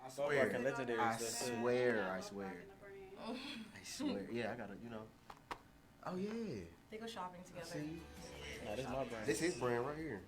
I swear. Legendary. I swear. Yeah, I gotta, Oh yeah. They go shopping together. See? Nah, this is my brand. This is brand right here.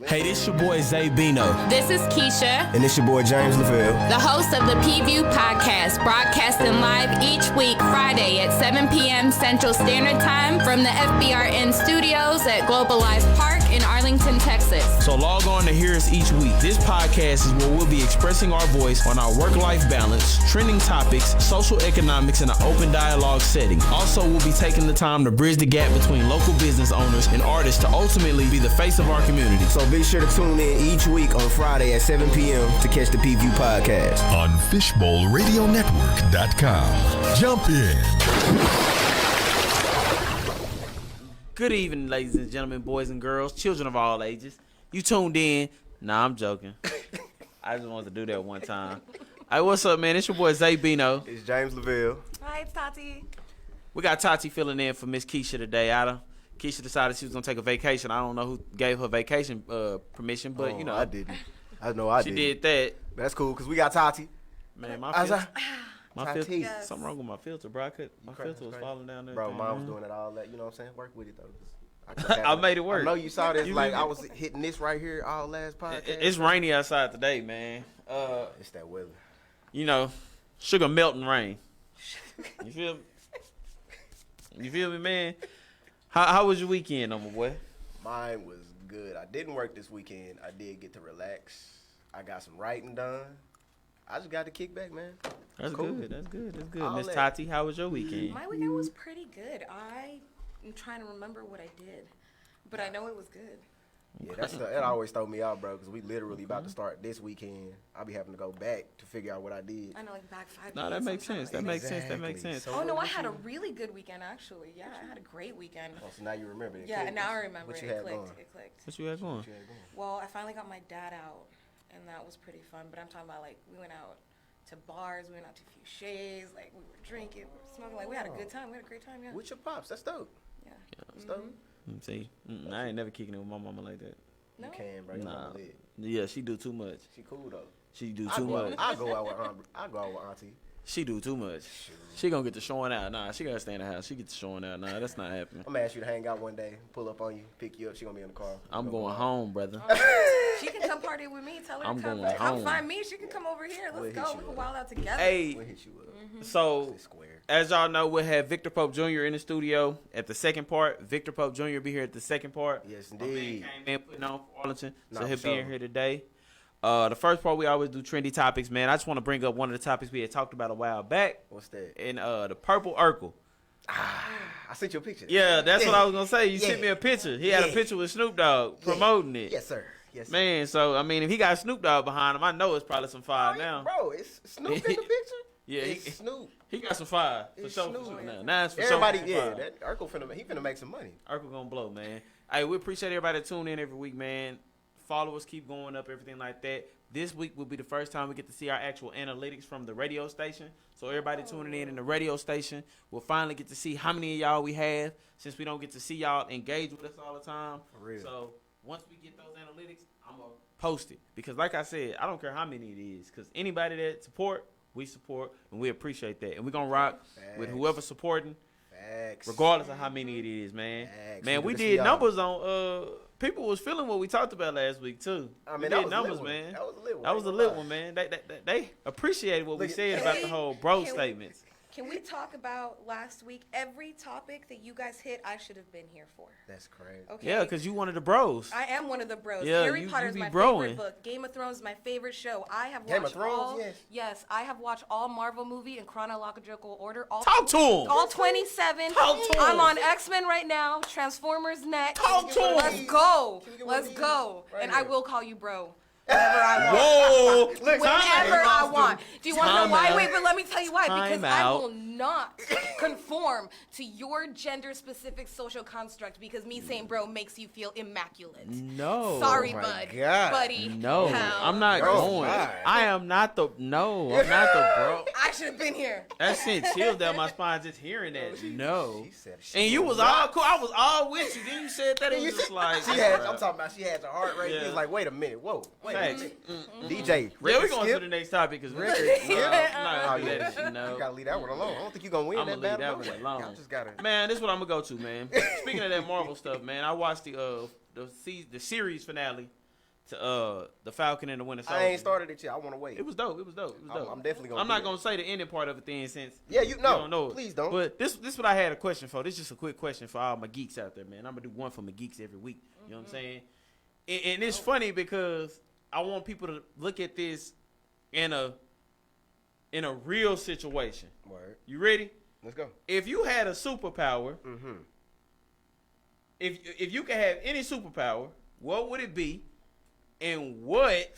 Hey, this your boy Zay Bino. This is Keisha, And it's your boy James LaVille. the host of the P-View podcast, broadcasting live each week, Friday at 7 p.m. Central Standard Time from the FBRN studios at Globalized Park in Arlington, Texas. So log on to hear us each week. This podcast is where we'll be expressing our voice on our work-life balance, trending topics, social economics in an open dialogue setting. Also, we'll be taking the time to bridge the gap between local business owners and artists to ultimately be the face of our community. So be sure to tune in each week on Friday at 7 p.m. to catch the P-View podcast. On FishbowlRadioNetwork.com. Jump in. Good evening, ladies and gentlemen, boys and girls, children of all ages. You tuned in. Nah, I'm joking. I just wanted to do that one time. Hey, what's up, man? It's your boy Zay Bino. It's James LaVille. Hi, it's Tati. We got Tati filling in for Miss Keisha today. Keisha decided she was gonna take a vacation. I don't know who gave her vacation permission, but I didn't. I know I she didn't. did that. That's cool because we got Tati. Man, my Tati. filter, Yes. something wrong with my filter, bro. My filter was falling down there. Bro, mom was doing it all that. You know what I'm saying? Work with it though. I made it work. I know you saw this. You Like feel I me? was hitting this right here all last podcast. It's rainy outside today, man. It's that weather. Sugar melting rain. You feel me? You feel me, man? How was your weekend, my boy? Mine was good. I didn't work this weekend. I did get to relax. I got some writing done. I just got to kick back, man. That's Cool. good. That's good. That's good. All Miss that. Tati, how was your weekend? My weekend was pretty good. I am trying to remember what I did, but I know it was good. Yeah, that always throw me out, bro, because we literally about to start this weekend. I'll be having to go back to figure out what I did. I know, like back 5 No, that days makes sense. That makes sense. That makes sense. So Oh what no, I was had a you- really good weekend actually. Yeah, I had a great weekend. Oh, so now you remember it. Yeah, and now I remember What it. you It had clicked. going? It clicked. What you had going? What you had going? Well, I finally got my dad out, and that was pretty fun. But I'm talking about like we went out to bars, we went out to a few shades, like we were drinking, we were smoking, like we had a good time. We had a great time. Yeah. With your pops. That's dope. Yeah. That's dope. See, I ain't never kicking it with my mama like that. No. You can, bro. Your Nah. mama lit. Yeah, she do too much. She cool though. She do I too go out- much. I go out with auntie. She do too much. She gonna get to showing out. Nah, she gotta stay in the house. She get to showing out. Nah, that's not happening. I'm gonna ask you to hang out one day, pull up on you, pick you up. She gonna be in the car. I'm You gonna going go home, brother. She can come party with me. Tell her I'm to come. going Come home. find me. She can come over here. We'll Let's hit go. you We can up. wild out together. Hey, We'll hit you up. so It's square. as y'all know, we'll have Victor Pope Jr. in the studio at the second part. Victor Pope Jr. will be here at the second part. Yes, My man indeed. came in putting on for Arlington, so Nah, he'll for be in sure. here today. The first part, we always do trendy topics, man. I just want to bring up one of the topics we had talked about a while back, What's that? in the Purple Urkel. I sent you a picture. Yeah, that's what I was gonna say. You Yeah. sent me a picture. He had a Yeah. picture with Snoop Dogg promoting it. Yes, sir. Yes, sir. Man, so I mean, if he got Snoop Dogg behind him, I know it's probably some fire now. Bro, it's Snoop in the picture. Yeah, it's he- Snoop. He got some fire for It's sure. Snoop. Now it's for Everybody, sure. yeah, that Urkel finna make some money. Urkel gonna blow, man. Hey, we appreciate everybody that tune in every week, man. Followers keep going up, everything like that. This week will be the first time we get to see our actual analytics from the radio station. So everybody tuning in the radio station will finally get to see how many of y'all we have, since we don't get to see y'all engage with us all the time. For real. So once we get those analytics, I'm gonna post it, because like I said, I don't care how many it is, because anybody that support, we support, and we appreciate that. And we're gonna rock with Facts. whoever's supporting, Facts. regardless of how many it is, man. Facts. Man, We we good to see did y'all. numbers on people was feeling what we talked about last week too. I We mean, did that was a numbers, lit one. man. That was a lit one. That was a Ain't lit gonna one, man. They appreciated what we Look at- said about the whole bro statements. Can we talk about last week? Every topic that you guys hit, I should have been here for. That's crazy. Okay. Yeah, because you wanted the bros. I am one of the bros. Yeah, Harry you Potter is be my broing. favorite book. Game of Thrones is my favorite show. I have Game of watched Thrones, all. yes. Yes, I have watched all Marvel movie in chronological order. All Talk to him. All 27. Talk to I'm him. on X-Men right now. Transformers next. Talk to him. Let's go. Can we get one of Let's these? go. Right And here. I will call you bro. Whenever I want. Whoa! Whenever I want. Do you want to know Time why? out. Wait, but let me tell you why. Time Because out. I will not conform to your gender-specific social construct because me saying bro makes you feel immaculate. No. Sorry, Oh my bud. God. Buddy. No, Pal. I'm not Bro, going. why? I am not the. No, I'm not the bro. I should have been here. That sent chills down my spine just hearing that. No. She said And you was all cool. I was all with you. Then you said that it was just like. she had. I'm talking about. She had the heart rate. Yeah. He was like, wait a minute. Whoa. Wait a Facts. minute. Mm-mm. DJ. Yeah, we Rick going Skip. to the next topic because Rick we're Skip. not Oh, do that yeah. shit, no. You gotta leave that one alone. I don't think you gonna win I'm that gonna leave battle. that one alone. Y'all just gotta. Man, this is what I'm gonna go to, man. Speaking of that Marvel stuff, man, I watched the series finale to the Falcon and the Winter Soldier. I ain't started it yet. I want to wait. It was dope. It was dope. It was dope. I'm definitely gonna. I'm do not that. gonna say the ending part of it then, since Yeah, you know. don't know it. Please don't. But this is what I had a question for. This is just a quick question for all my geeks out there, man. I'm gonna do one for my geeks every week. You know what I'm saying? And it's funny because I want people to look at this in a real situation. Word. You ready? Let's go. If you had a superpower, Mm-hmm. if you could have any superpower, what would it be? And what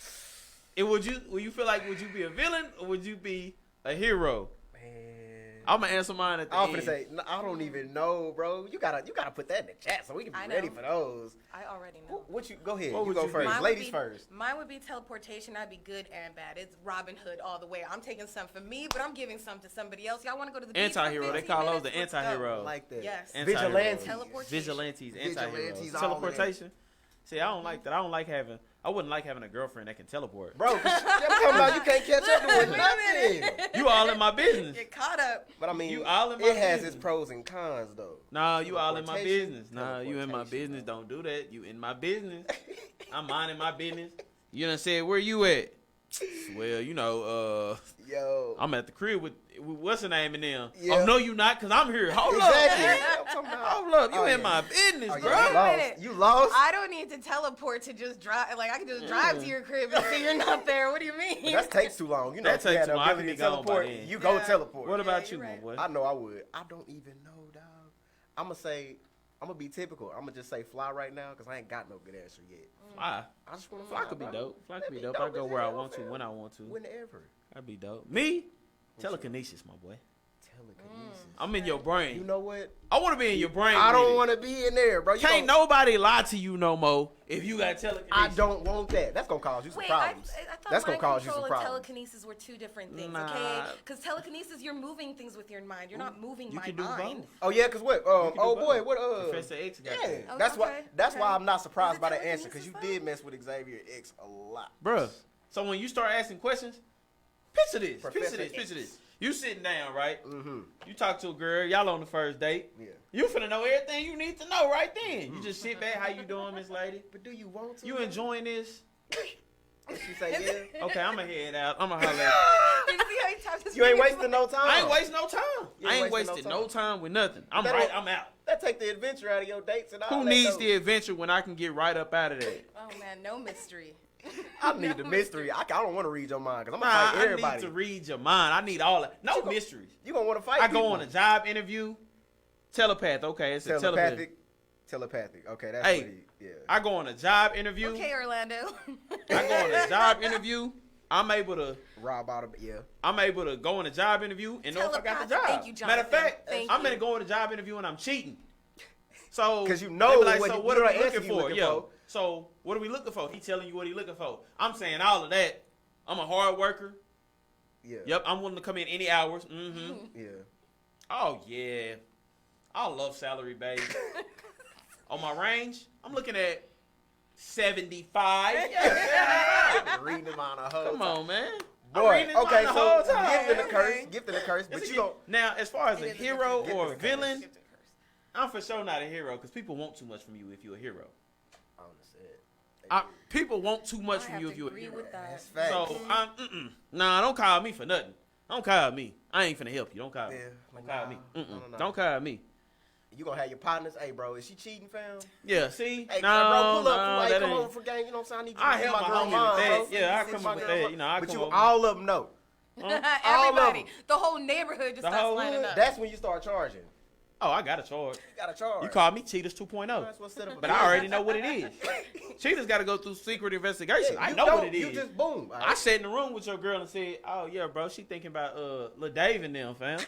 would you feel like? Would you be a villain or would you be a hero? Man. I'm gonna answer mine at the I'm end. finna say, no, I don't even know, bro. You gotta put that in the chat so we can I be ready know. for those. I already know. What you go ahead? What you would go you be? first. Mine would Ladies be- first. Mine would be teleportation. I'd be good and bad. It's Robin Hood all the way. I'm taking some for me, but I'm giving some to somebody else. Y'all want to go to the beach for Anti-hero. They 15 call those minutes? the Let's go. anti-hero. I like that. Yes. Anti-heroes. Vigilantes. Teleportation. Vigilantes, anti-heroes. Vigilantes, all of that. Teleportation. See, I don't like that. I wouldn't like having a girlfriend that can teleport. Bro, 'cause I'm talking about you can't catch up to it. Nothing. You all in my business. Get caught up. But I mean, You all in my it has business. its pros and cons though. Nah, you all in my Teleportation. business. Nah, you in my Teleportation, business. bro. Don't do that. You in my business. I'm minding my business. You done said, where you at? Well, you know, Yo. I'm at the crib with what's her name in them. Yeah. Oh, no, you not, because I'm here. Hold Exactly. up. I'm talking about. Hold up. You Oh, in yeah. my business, Oh, bro. yeah, you Wait a lost. minute. You lost. I don't need to teleport to just drive. Like, I can just drive to your crib and see you're not there. What do you mean? But that takes too long. You know, That if you takes had too the long. I ability could to be gone by teleport, then. you go Yeah. teleport. What about you're you, right. my boy? I know I would. I don't even know, dog. I'm gonna say, I'm gonna be typical. I'm gonna just say fly right now because I ain't got no good answer yet. Fly. I just want to Fly could be dope. Fly could be dope. I go where I want to, when I want to. Whenever. That'd be dope. Me? Telekinesis, my boy. Telekinesis. I'm in your brain. You know what? I want to be in your brain. I with don't it. want to be in there, bro. You Can't don't- nobody lie to you no more if you got telekinesis. I don't want that. That's gonna cause you some Wait, problems. I thought That's gonna mind cause you control some and problems. telekinesis were two different things, Nah. okay? Because telekinesis, you're moving things with your mind. You're not moving You my can do mind. both. Oh yeah, cause what? You can do Oh both. boy, what? Professor X got Yeah, that. Oh, that's why. okay, That's okay. why I'm not Is surprised it by that answer, cause you telekinesis, did mess with Xavier X a lot. Bruh. So when you start asking questions, picture this. Professor Picture this. You sitting down, right? Mm-hmm. You talk to a girl, y'all on the first date. Yeah. You finna know everything you need to know right then. You just sit back, how you doing, Miss Lady? But do you want to? You enjoying this? She say yeah. Okay, I'ma head out. I'ma holler at You see how he taps his You ain't fingers? wasting no time. I ain't wasting no time. You I ain't ain't wasting wasting no no time with nothing. I'm That right, don't- I'm out. That take the adventure out of your dates and all Who that, needs though. the adventure when I can get right up out of that? Oh man, no mystery. I need the mystery. I don't want to read your mind because I'm Nah, gonna fight I everybody. need to read your mind. I need all that. No You gon- mysteries. You gonna want to fight? I go people. on a job interview. Telepath. Okay, it's a telepath. Telepathic. Okay, that's Hey, what he. Yeah. I go on a job interview. Okay, Orlando. I go on a job interview. I'm able to go on a job interview and know if I got the Telepathic. job. Thank you, Matter of Jonathan. fact, Thank I'm you. gonna go on a job interview and I'm cheating. So 'Cause you know they be like, what so you what know are we the answer looking you for? looking Yo, for. so what are we looking for? He telling you what he looking for. I'm saying all of that. I'm a hard worker. Yeah. Yep, I'm willing to come in any hours. Mm-hmm. Yeah. Oh yeah, I love salary, baby. On my range, I'm looking at 75. Yeah. Reading them on a whole Come time. on, man. I'm Boy, reading this okay, the so whole time. gift and a curse, but It's a you don't. now, as far as a It is a hero gift or a and a curse. villain, I'm for sure not a hero because people want too much from you if you're a hero. I understand. People want too much I from have you to if you're a agree hero. with that. That's fact. So, nah, don't call me for nothing. Don't call me. I ain't finna help you. Don't call me. Yeah, Don't like, call me. nah, Mm-mm. no. Don't call me. You gonna have your partners? Hey, bro, is she cheating, fam? Yeah, see? Hey, no, bro, pull up. no, hey, that come ain't. over for game. You know what I'm saying? I need you I to be help my my girl homie mom, with that. bro. Yeah, I This come my up with girl that. mom. You know, I but come you over. all of them know. All of Everybody, them. the whole neighborhood just The starts whole lining hood. up. That's when you start charging. Oh, I got a charge. You got to charge. You call me Cheetahs 2.0. That's what's set up. But I already know what it is. Cheetahs got to go through secret investigation. Yeah, I you know don't. what it is. You just boom. I sat in the room with your girl and said, "Oh yeah, bro, she thinking about Lil Dave and them, fam.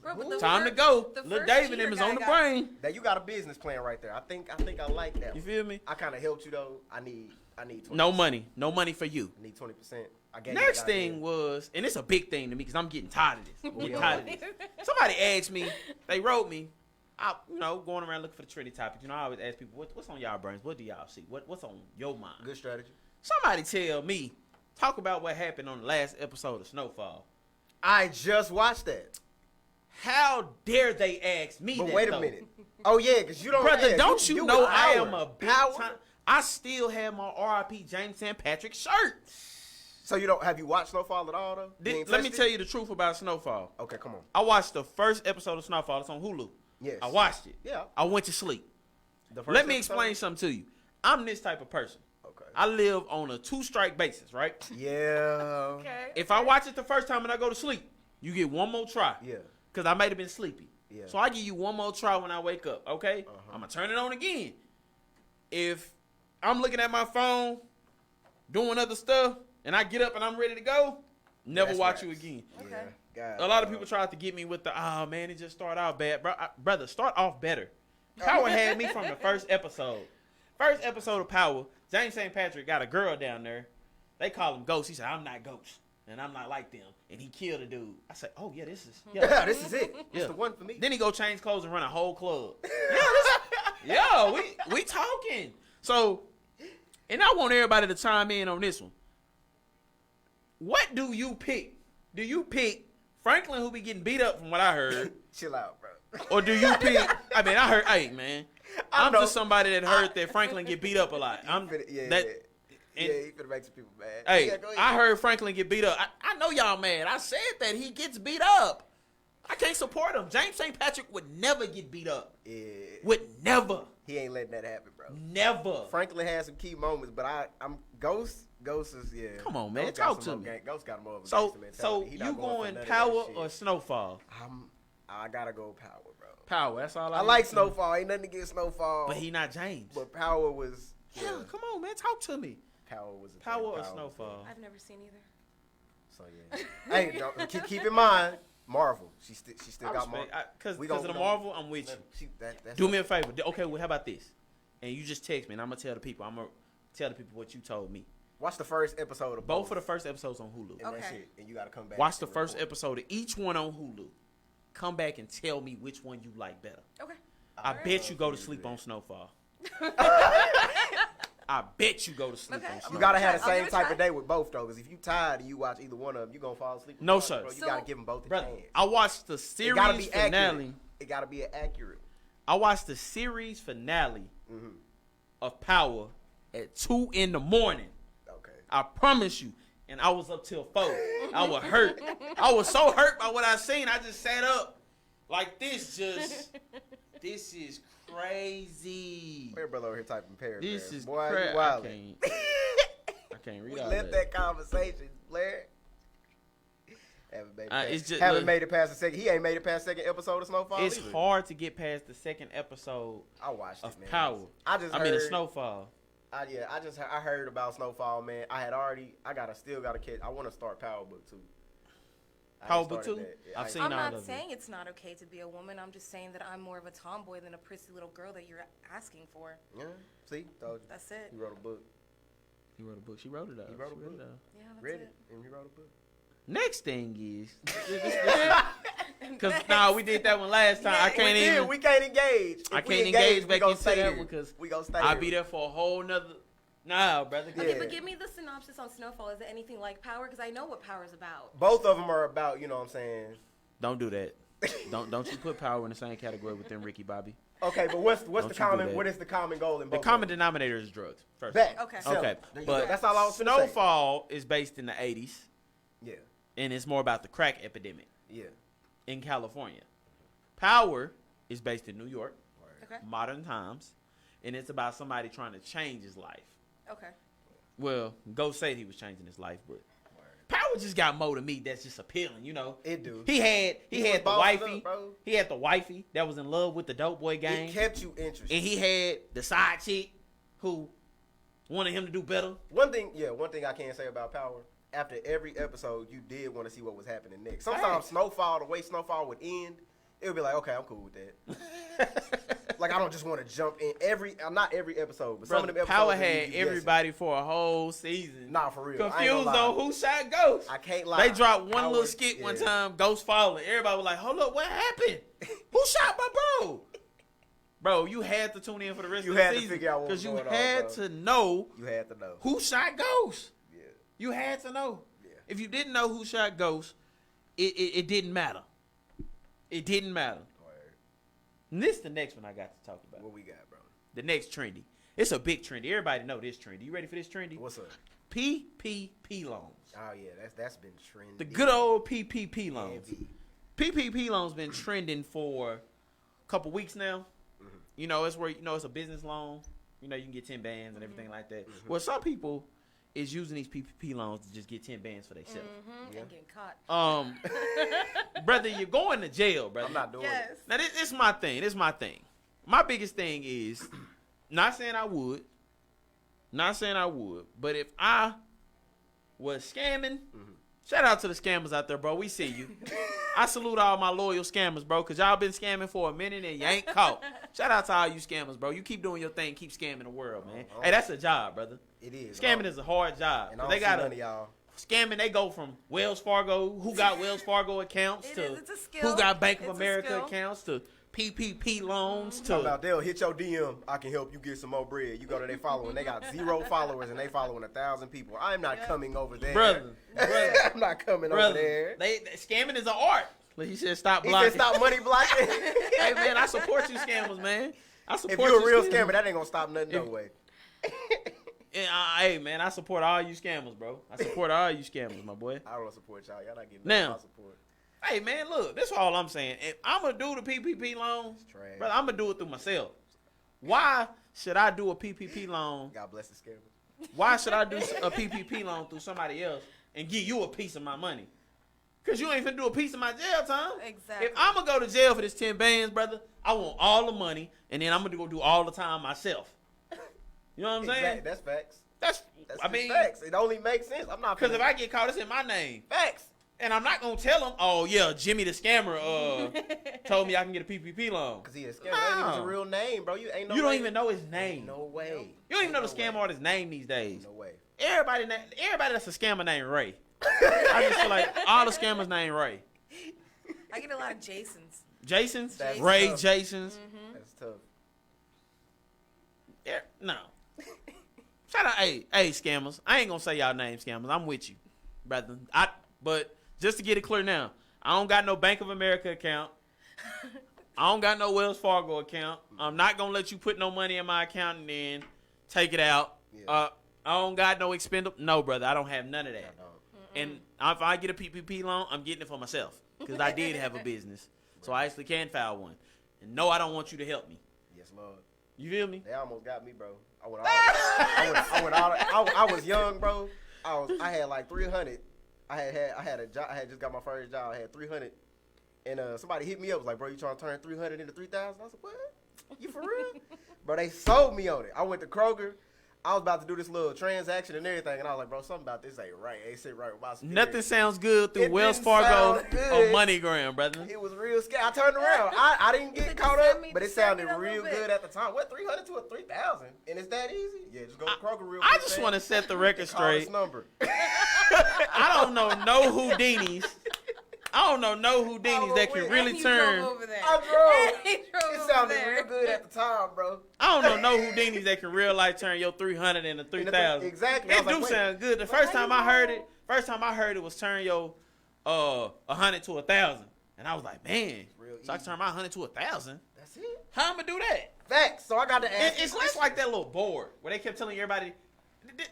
Bro, but the Time to fir- go. the Lil first Dave and cheater them is guy on the got- brain. That you got a business plan right there. I think I like that. You one. feel me? I kind of helped you though. I need 20%. No money for you. I need 20%. Next thing was, and it's a big thing to me because I'm getting tired of this. I'm getting tired of this. Somebody asked me, they wrote me, going around looking for the trendy topics. I always ask people, what's on y'all brains? What do y'all see? What's on your mind? Good strategy. Somebody tell me, talk about what happened on the last episode of Snowfall. I just watched that. How dare they ask me that? But wait a minute. Oh yeah, because you don't. Brother, ask. don't you know I Howard. am a big Howard. time. I still have my R.I.P. James St. Patrick shirt. So you don't have you watched Snowfall at all though? Let me tell you the truth about Snowfall. Okay, come on. I watched the first episode of Snowfall. It's on Hulu. Yes. I watched it. Yeah. I went to sleep. The first Let me episode? explain something to you. I'm this type of person. Okay. I live on a 2-strike basis, right? Yeah. Okay. If I watch it the first time and I go to sleep, you get one more try. Yeah. Because I might have been sleepy. Yeah. So I give you one more try when I wake up, okay? Uh-huh. I'm going to turn it on again. If I'm looking at my phone, doing other stuff, and I get up and I'm ready to go, never That's watch raps. you again. Okay. God, A lot of people tried to get me with the, oh, man, it just started out bad. Brother, start off better. Power had me from the first episode. First episode of Power, James St. Patrick got a girl down there. They call him Ghost. He said, I'm not Ghost, and I'm not like them. And he killed a dude. I said, oh, yeah, this is, yeah. this is it. It's Yeah. the one for me. Then he go change clothes and run a whole club. We talking. So, and I want everybody to chime in on this one. What do you pick? Do you pick Franklin, who be getting beat up from what I heard, Chill out, bro. or do you pick? I mean, I heard. Hey, man, I'm know. just somebody that heard that Franklin get beat up a lot. I'm Yeah, that. yeah, and- he finna make some people mad. Hey, Yeah, go ahead. I heard Franklin get beat up. I know y'all mad. I said that he gets beat up. I can't support him. James St. Patrick would never get beat up. Yeah, Would never. he ain't letting that happen, bro. Never. Franklin had some key moments, but I'm Ghost. Ghost is Come on, man. Ghost got Talk some to more me. Ghost got more of a So gangster mentality. He not you for going none of that Power shit. or Snowfall? I gotta go Power, bro. Power. That's all I I need like to know. Snowfall. Ain't nothing against Snowfall. But he not James. But Power was. Hell, come on, man. Talk to me. Power was. a Power or was Snowfall? I've never seen either. So yeah. Hey, don't, keep in mind, Marvel. She still I got Marvel. respect. Because We of gon- the Marvel, I'm with you. That's Do me a favor. Okay, well, how about this? And you just text me, and I'm going to tell the people. I'm going to tell the people what you told me. Watch the first episode of Both of the first episodes on Hulu. And that's Okay. it. And you gotta come back. Watch the and first report. episode of each one on Hulu. Come back and tell me which one you like better. Okay. I bet you go to sleep on Snowfall. I bet you go to sleep Okay. on Snowfall. You gotta have the I'll same give it a type try. of day with both though, because if you tired and you watch either one of them, you gonna fall asleep. No, Bro, sir. You gotta So- give them both a Brother, chance. I watched the It series gotta be finale. accurate. It gotta be accurate. I watched the series finale Mm-hmm. of Power at 2 in the morning. Okay. I promise you. And I was up till 4. I was hurt. I was so hurt by what I seen. I just sat up like this. This is crazy. Your brother over here typing paragraphs. This is Boy, crazy. you wildin'. I can't read We all left that conversation, Blair. It's just- Haven't look- made it past the second. He ain't made it past the second episode of Snowfall. It's either. hard to get past the second episode I watched of it, man. Power. I just I mean, the heard- Snowfall. I heard about Snowfall, man. Still gotta catch. I want to start Power Book 2. I Power ain't Book started 2? that. I've I seen I'm all not of it. saying it's not okay to be a woman. I'm just saying that I'm more of a tomboy than a prissy little girl that you're asking for. Yeah, see, told you. That's it. He wrote a book. He wrote a book. She wrote it up. He wrote a She book. it up. Yeah, that's Read it. it, and he wrote a book. Next thing is, because we did that one last time. I can't even. We can't engage. If I we can't engage we back gonna into stay that here. one because we gonna stay. I'll here. be there for a whole nother. Nah, brother. Yeah. Okay, but give me the synopsis on Snowfall. Is it anything like Power? Because I know what Power's about. Both of them are about, you know what I'm saying. Don't do that. Don't you put Power in the same category with them, Ricky Bobby. Okay, but what's Don't the you do common? that. What is the common goal in The both? common of them? denominator is drugs. First. Bet. Okay. Sell Okay, it. There you but go. That's all I was gonna say. Snowfall is based in the 80s, Yeah, and it's more about the crack epidemic yeah. in California. Power is based in New York, Okay. modern times, and it's about somebody trying to change his life. Okay. Well, Ghost said he was changing his life, but Power just got more to me that's just appealing, you know. It do. He had He was the bossing wifey. up, bro. He had the wifey that was in love with the dope boy gang. It kept you interested. And he had the side chick who wanted him to do better. One thing I can say about Power, after every episode, you did want to see what was happening next. Sometimes Facts. Snowfall, the way Snowfall would end, it would be like, okay, I'm cool with that. Like I don't just want to jump in not every episode, but some of them Brother, episodes. Power they had leave you guessing. everybody for a whole season. Nah, for real. I ain't Confused gonna lie. on who shot Ghost. I can't lie. They dropped one Power- little skit one yeah. time, Ghost falling. Everybody was like, hold up, what happened? Who shot my bro? Bro, you had to tune in for the rest You of the had to season. figure out what was you going on, had bro. to know You had to know. who shot Ghost. Yeah. You had to know. Yeah. If you didn't know who shot Ghost, it didn't matter. It didn't matter. And this is the next one I got to talk about. What we got, bro? The next trendy. It's a big trendy. Everybody know this trendy. You ready for this trendy? What's up? PPP loans. Oh yeah, that's been trending. The good old PPP loans. Heavy. PPP loans been trending for a couple weeks now. Mm-hmm. You know, it's where it's a business loan. You know, you can get 10 bands and everything like that. Mm-hmm. Well, some people is using these PPP loans to just get 10 bands for themselves. Mm-hmm. And getting caught. Brother, you're going to jail, brother. I'm not doing Yes. it. Now, this is my thing. This is my thing. My biggest thing is, not saying I would, but if I was scamming, shout out to the scammers out there, bro. We see you. I salute all my loyal scammers, bro, because y'all been scamming for a minute and you ain't caught. Shout out to all you scammers, bro. You keep doing your thing, keep scamming the world, man. Hey, that's a job, brother. It is. Scamming is a hard job. And I 'Cause don't they see got none of y'all. scamming, they go from Wells Fargo, who got Wells Fargo accounts, It to is, it's a skill. who got Bank of It's a America skill. accounts, to PPP loans, Talking to about they'll hit your DM. I can help you get some more bread. You go to their following. They got 0 followers and they following 1,000 people. I'm not coming over there. brother. I'm not coming over there. They scamming is an art. Like he said, stop He blocking. said stop money blocking. Hey man, I support you scammers, man. I support If you're a you real scammers. scammer, that ain't gonna stop nothing no way. Yeah, hey man, I support all you scammers, bro. I support all you scammers, my boy. I don't support y'all. Y'all not getting Now. my support. Hey man, look, this is all I'm saying. If I'm gonna do the PPP loans, Trash. brother, I'm gonna do it through myself. Why should I do a PPP loan? God bless the scammers. Why should I do a PPP loan through somebody else and give you a piece of my money? Because you ain't finna do a piece of my jail time. Exactly. If I'm going to go to jail for this 10 bands, brother, I want all the money, and then I'm going to go do all the time myself. You know what I'm saying? Exactly. That's facts. That's That's I just mean, facts. It only makes sense. I'm not because if finna- I get caught, it's in my name. facts. And I'm not going to tell them, oh, yeah, Jimmy the scammer told me I can get a PPP loan. Cause he a scammer. That ain't even his No. real name, bro. You ain't no You don't way. even know his name. No way. You don't even know the Ain't scam no way. artist's name these days. No way. Everybody that's a scammer named Ray. I just feel like all the scammers named Ray. I get a lot of Jasons. Jason's? That's Ray tough. Jason's. That's tough. Yeah, no. Shout out, hey, scammers. I ain't gonna say y'all name scammers. I'm with you, brother. But just to get it clear now, I don't got no Bank of America account. I don't got no Wells Fargo account. I'm not gonna let you put no money in my account and then take it out. Yeah. I don't got no expendable. No, brother, I don't have none of that. I don't. And if I get a PPP loan, I'm getting it for myself because I did have a business, so I actually can file one. And no, I don't want you to help me. Yes, Lord. You feel me? They almost got me, bro. I was young, bro. I had like 300. I had a job. I had just got my first job. I had 300, and somebody hit me up was like, bro, you trying to turn 300 into 3,000? I said, what? You for real? Bro, they sold me on it. I went to Kroger. I was about to do this little transaction and everything, and I was like, bro, something about this ain't right. Ain't sit right with my spirit. Nothing sounds good through It Wells didn't Fargo sound good. or MoneyGram, brother. It was real scary. I turned around. I didn't get Just caught send up, me- but it just send sounded me a little real bit. good at the time. What, 300 to a 3,000? And it's that easy? Yeah, just go to Kroger real quick. I just want to set the record Call this straight. number. I don't know no Houdinis. I don't know no Houdinis that can really And you turn. drove over there. I drove. He drove It over sounded there. real good at the time, bro. I don't know no Houdinis that can real life turn your 300 into 3,000. Exactly. I It was do like, wait, sound good. The first time I heard it was turn your 100 to 1,000, and I was like, man, Real so I can turn my 100 to 1,000. That's it. How I'm gonna do that? Facts. So I got to ask. It's like that little board where they kept telling everybody.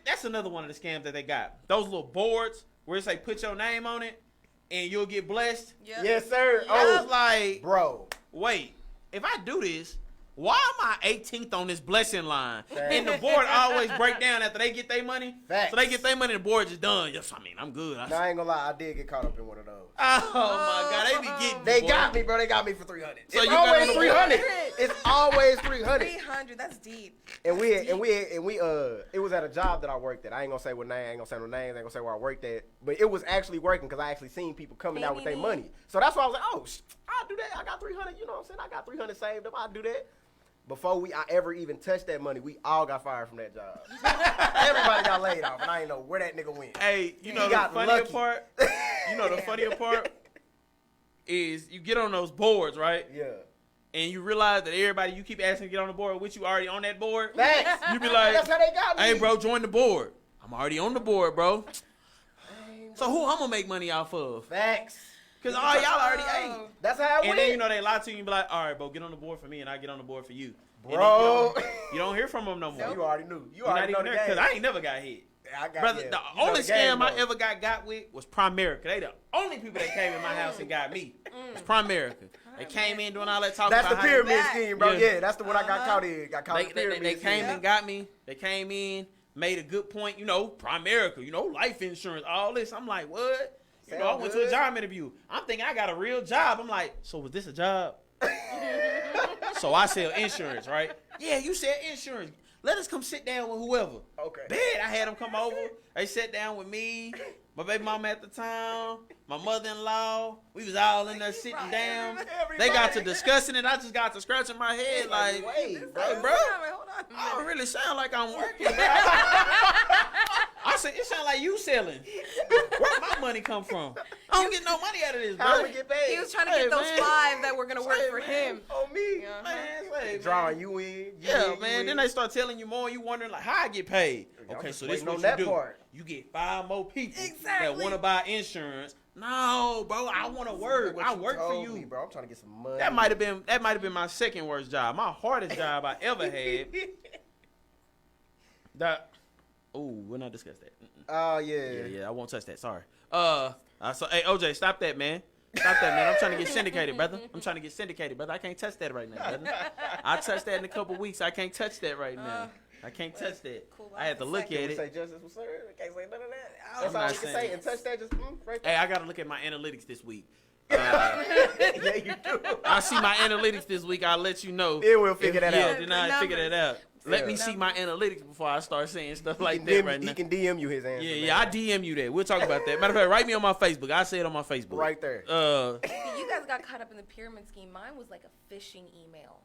That's another one of the scams that they got. Those little boards where it's like put your name on it and you'll get blessed. Yep. Yes, sir. I Oh, was like, bro. wait, if I do this, why am I 18th on this blessing line? Facts. And the board always break down after they get their money. Facts. So they get their money and the board just done. Yes, I mean, I'm good. Nah, I ain't gonna lie. I did get caught up in one of those. Oh my God, they be getting They boy. got me, bro. They got me for 300. So It's you got always me for 300. 300. It's always 300. 300. That's deep. And we it was at a job that I worked at. I ain't gonna say what name, I ain't gonna say no names, I ain't gonna say where I worked at. But it was actually working because I actually seen people coming out with their money. So that's why I was like, oh, I'll do that. I got 300. You know what I'm saying? I got 300 saved up. I'll do that. Before I ever even touched that money, we all got fired from that job. Everybody got laid off, and I didn't know where that nigga went. Hey, you know He the got funnier lucky. part? You know the funnier part is you get on those boards, right? Yeah. And you realize that everybody you keep asking to get on the board, which you already on that board. Facts. You be like, That's how they got me. hey, bro, join the board. I'm already on the board, bro. So who I'm gonna make money off of? Facts. Cause all y'all already ate. That's how I went. And then you know they lie to you and be like, all right, bro, get on the board for me and I get on the board for you. And then Bro. you don't hear from them no more. You already knew. You You're not already know even the there game. because I ain't never got hit. I got, Brother, yeah. the You know only the game, scam I though. ever got with was Primerica. They the only people that came in my house and got me. It's Primerica. They came in doing all that talking That's the about how pyramid back. scheme, bro. Yeah. Yeah, that's the one I got caught in. Got caught in the pyramid they scheme. came and got me. They came in, made a good point. You know, Primerica. You know, life insurance, all this. I'm like, what? You know, I Sound went to a good. job interview. I'm thinking I got a real job. I'm like, so was this a job? So I sell insurance, right? Yeah, you sell insurance. Let us come sit down with whoever. Okay. Bet I had them come over. They sat down with me, my baby mama at the time, my mother-in-law. We was all in there sitting down. They got to discussing it. I just got to scratching my head like, wait, bro. hey, bro, Hold on. I don't really sound like I'm working, bro. I said, it sound like you selling. Where my money come from? I don't get no money out of this, How bro. we get paid? He was trying to Hey, get those man. 5 that were gonna work Hey, for man. him. On me. Yeah. Man, say, Drawing man. you in. You Yeah, in, man. you Then in. they start telling you more, and you wondering like how I get paid. I'm Okay, just so this is waiting what on you that do. part. You get 5 more people that Exactly. want to buy insurance. No, bro, I want to work. What I you work for told you. me, bro. I'm trying to get some money. That might have been my second worst job. My hardest job I ever had. That. Ooh, we'll not discuss that. Oh, yeah. Yeah, I won't touch that. Sorry. So hey, OJ, stop that, man. Stop that, man. I'm trying to get syndicated, brother. I can't touch that right now, brother. I'll touch that in a couple weeks. I can't touch that right now. I can't touch that. Cool. I had to look Can at we it. say justice was served? I can't say none of that. I'm That's all not we can saying say. it. And touch that just right Hey, there. I gotta look at my analytics this week. Yeah, you do. I see my analytics this week. I'll let you know. Then we'll figure that Yeah, out. then I figure that out. Let Yeah. me see my analytics before I start saying stuff He like can that DM right now. He can DM you his answer. Yeah, I DM you that. We'll talk about that. Matter of fact, write me on my Facebook. I say it on my Facebook. Right there. You guys got caught up in the pyramid scheme. Mine was like a phishing email.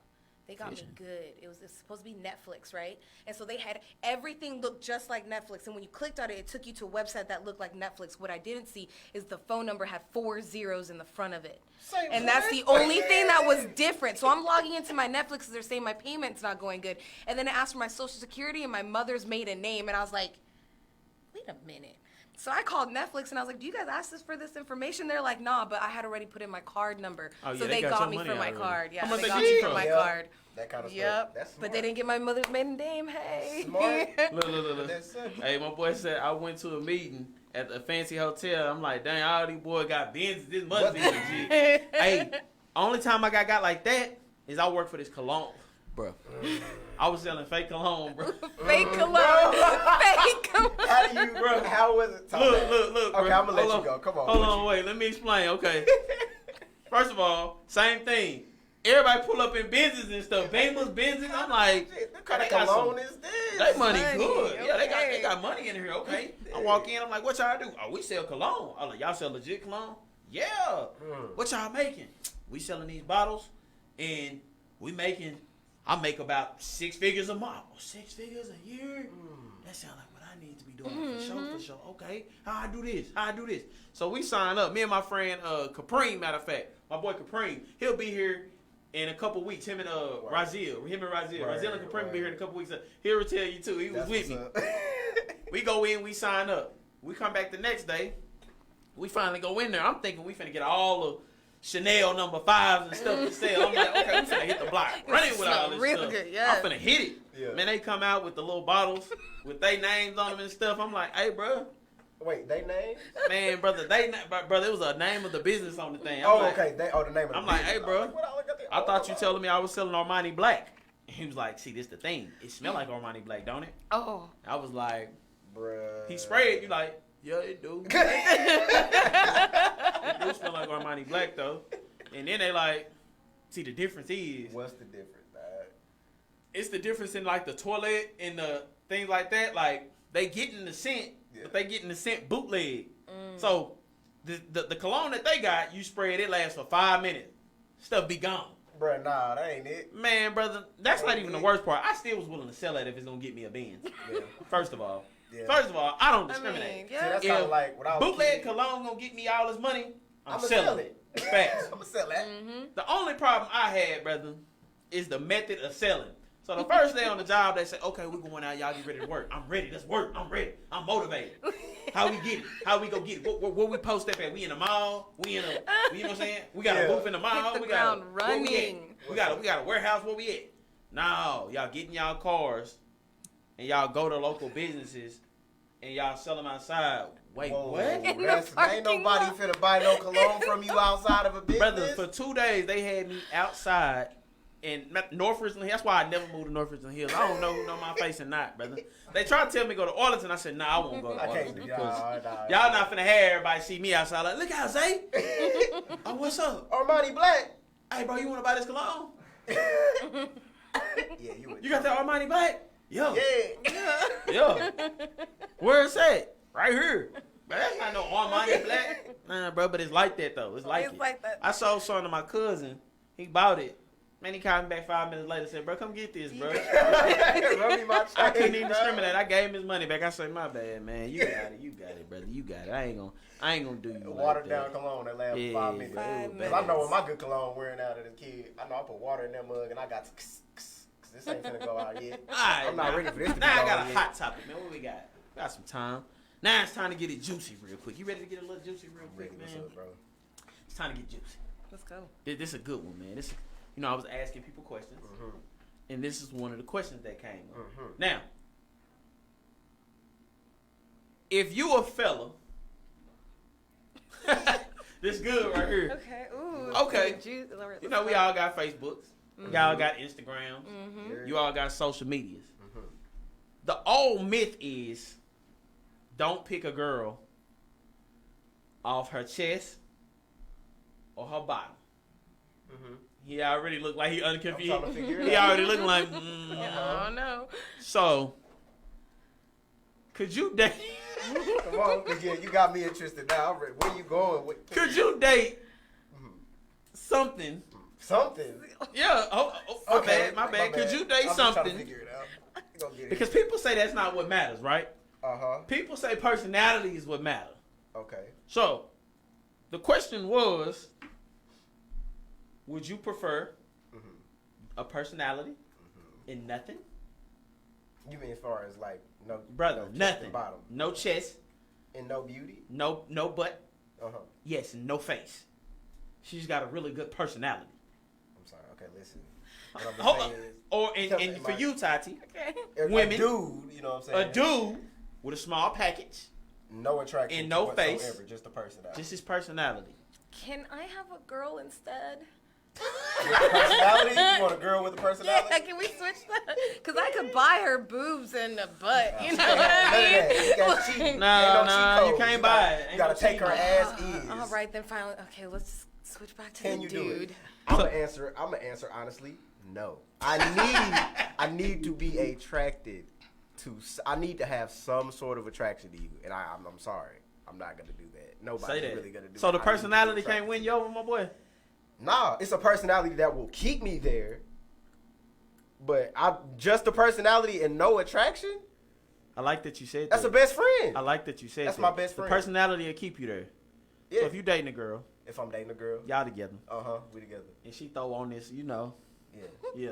They got me good. It was supposed to be Netflix, right? And so they had everything looked just like Netflix. And when you clicked on it, it took you to a website that looked like Netflix. What I didn't see is the phone number had 4 zeros in the front of it. And that's the only thing that was different. So I'm logging into my Netflix because they're saying my payment's not going good. And then it asked for my social security and my mother's maiden name. And I was like, wait a minute. So I called Netflix and I was like, do you guys ask us for this information? They're like, nah, but I had already put in my card number. Oh, yeah, So they they got got your me money for my already. card. Yeah, How much they they got get you me for for? my Yeah. card. That kind of stuff. Yep. That's But they smart. didn't get my mother's maiden name. Hey. Smart. Look. That's simple. Hey, my boy said I went to a meeting at a fancy hotel. I'm like, dang, all these boys got Benz. This must be legit. Hey, only time I got like that is I work for this cologne, bro. I was selling fake cologne, bro. Fake cologne. Fake cologne. How do you, bro? How was it? Talk Look, back. bro. Okay, I'm gonna let Hold you on. go. Come on. Hold what on, wait. Let me explain. Okay. First of all, same thing. Everybody pull up in Benzes and stuff. Beamers, Benzes. I'm like, What kind of they got some- cologne is this? They money Money, good. Yeah, they okay. got money in here. Okay. I walk in. I'm like, what y'all do? Oh, we sell cologne. I'm like, y'all sell legit cologne? Yeah. What y'all making? We selling these bottles, and I make about 6 figures a month. 6 figures a year? That sounds like what I need to be doing for sure. Okay. How I do this? So we sign up. Me and my friend Caprine, matter of fact, my boy Caprine, he'll be here in a couple weeks. Him and Razil. Razil and Caprine will be here in a couple weeks. He'll tell you too. He was That's with me. what's up. We go in, we sign up. We come back the next day. We finally go in there. I'm thinking we finna get all the Chanel number 5s and stuff to sell. I'm like, okay, we finna hit the block. Running with all this Real stuff. good, yeah. I'm finna hit it. Yeah. Man, they come out with the little bottles with their names on them and stuff. I'm like, hey, bro. Wait, they name? Man, brother, it was a name of the business on the thing. I'm Oh, like, okay. The name of the I'm like, business. hey, bro, I'm like, what I look at the- I thought you telling me I was selling Armani Black. And he was like, see, this the thing. It smell like Armani Black, don't it? Oh. I was like, Bruh. he sprayed. You like, yeah, it do. It do smell like Armani Black though. And then they like, see the difference is, What's the difference, dog? it's the difference in like the toilet and the things like that. Like they getting the scent, but they getting the scent bootleg. So the cologne that they got, you spray it lasts for 5 minutes. Stuff be gone. Bruh, nah, that ain't it. Man, brother, that's not even the worst part. I still was willing to sell that if it's gonna get me a Benz. Yeah. First of all, Yeah. I don't I discriminate. mean, See, yeah. that's kind of If like when I was a bootleg kid. cologne gonna get me all this money, I'm I'ma selling sell it. it. Facts. I'm gonna sell that. The only problem I had, brother, is the method of selling. So the first day on the job, they say, "Okay, we're going out. Y'all get ready to work. I'm ready. Let's work. I'm ready. I'm motivated. How we get it? How we go get it? Where we post up at? We in the mall. We in a, you know what I'm saying? We got a Yeah. booth in the mall. Hit the we ground got where we at? running. We got a warehouse. Where we at? No, y'all get in y'all cars and y'all go to local businesses and y'all sell them outside. Wait, Whoa, what? In the ain't parking nobody lot. finna buy no cologne from you outside of a business. Brother, for 2 days they had me outside in North Richland. That's why I never moved to North Richland Hills. I don't know who know my face or not, brother. They tried to tell me to go to Arlington. I said, nah, I won't go to I can't Arlington do because y'all. y'all not finna have everybody see me outside like, look out, Zay. Oh, what's up? Armani Black. Hey, bro, you wanna buy this cologne? Yeah, you. You got that Armani Black? Yo. Yeah. Yo. Where is that? Right here. But that's not no Armani Black. Nah, bro, but it's like that though. It's like It's it. like that. I sold something to my cousin. He bought it. Man, he called me back 5 minutes later and said, bro, come get this, bro. Rub me my I couldn't chain, even bro. discriminate. I gave him his money back. I said, my bad, man. You got it. You got it, brother. You got it. I ain't gonna do you Watered like down that. cologne that lasts Yeah, 5 minutes. it was 5 Cause I know when my good cologne wearing out as a kid, I know I put water in that mug and I got to, cause this ain't finna go out yet. All right, I'm not now- ready for this to be Now I gone got a yet. hot topic, man. What we got? We got some time. Now it's time to get it juicy real quick. You ready to get a little juicy real Ready, quick, what's man? up, bro? It's time to get juicy. Let's go. This is a good one, man. This, you know, I was asking people questions, and this is one of the questions that came up. Now, if you a fella, this good right here. Okay. Ooh. Okay. Juice. You know, we all got Facebooks. Y'all got Instagrams. Mm-hmm. You all got social medias. The old myth is, don't pick a girl off her chest or her bottom. He already looked like he I'm trying to unconfused. figure it He out. already looking like. Oh no. So, could you date? Come on, cause yeah, you got me interested now. I'm ready. Where you going? Could you date something? Something. Yeah. My bad. Could you date I'm just trying to something? figure it out. You gonna get it. Because people say that's not what matters, right? Uh-huh. People say personality is what matters. Okay. So, the question was, would you prefer a personality in nothing? You mean as far as like no Brother, no chest nothing. and bottom No chest, and no beauty? no butt, Uh-huh. yes, and no face. She's got a really good personality. I'm sorry. Okay, listen. What I'm Hold saying on. is, Or, Tell and me, for Mike. you, Tati, if women, a dude, you know what I'm a saying? dude with a small package, No attraction and no whatsoever, face. just a personality. just his personality. Can I have a girl instead? Personality? You want a girl with a Yeah, personality? can we switch that? Because I could buy her boobs and a butt. You know None what of I mean? that. You got cheating. Nah, Ain't no nah, cheat you codes. can't buy it. You Ain't gotta no take her cheating. as is. All right, then finally. Okay, let's switch back to Can the you do dude. it? I'm gonna answer honestly. No. I need to be attracted to. I need to have some sort of attraction to you, and I'm sorry. I'm not gonna do that. Nobody's Say that. really gonna do So that. the I need to be personality can't attracted win to you over, my boy. Nah, it's a personality that will keep me there. But just a personality and no attraction. I like that you said That's that. a best friend. I like that you said That's that. my best friend. The personality will keep you there. Yeah. So if you dating a girl, If I'm dating a girl, y'all together, we together. and she throw on this, you know, Yeah. yeah,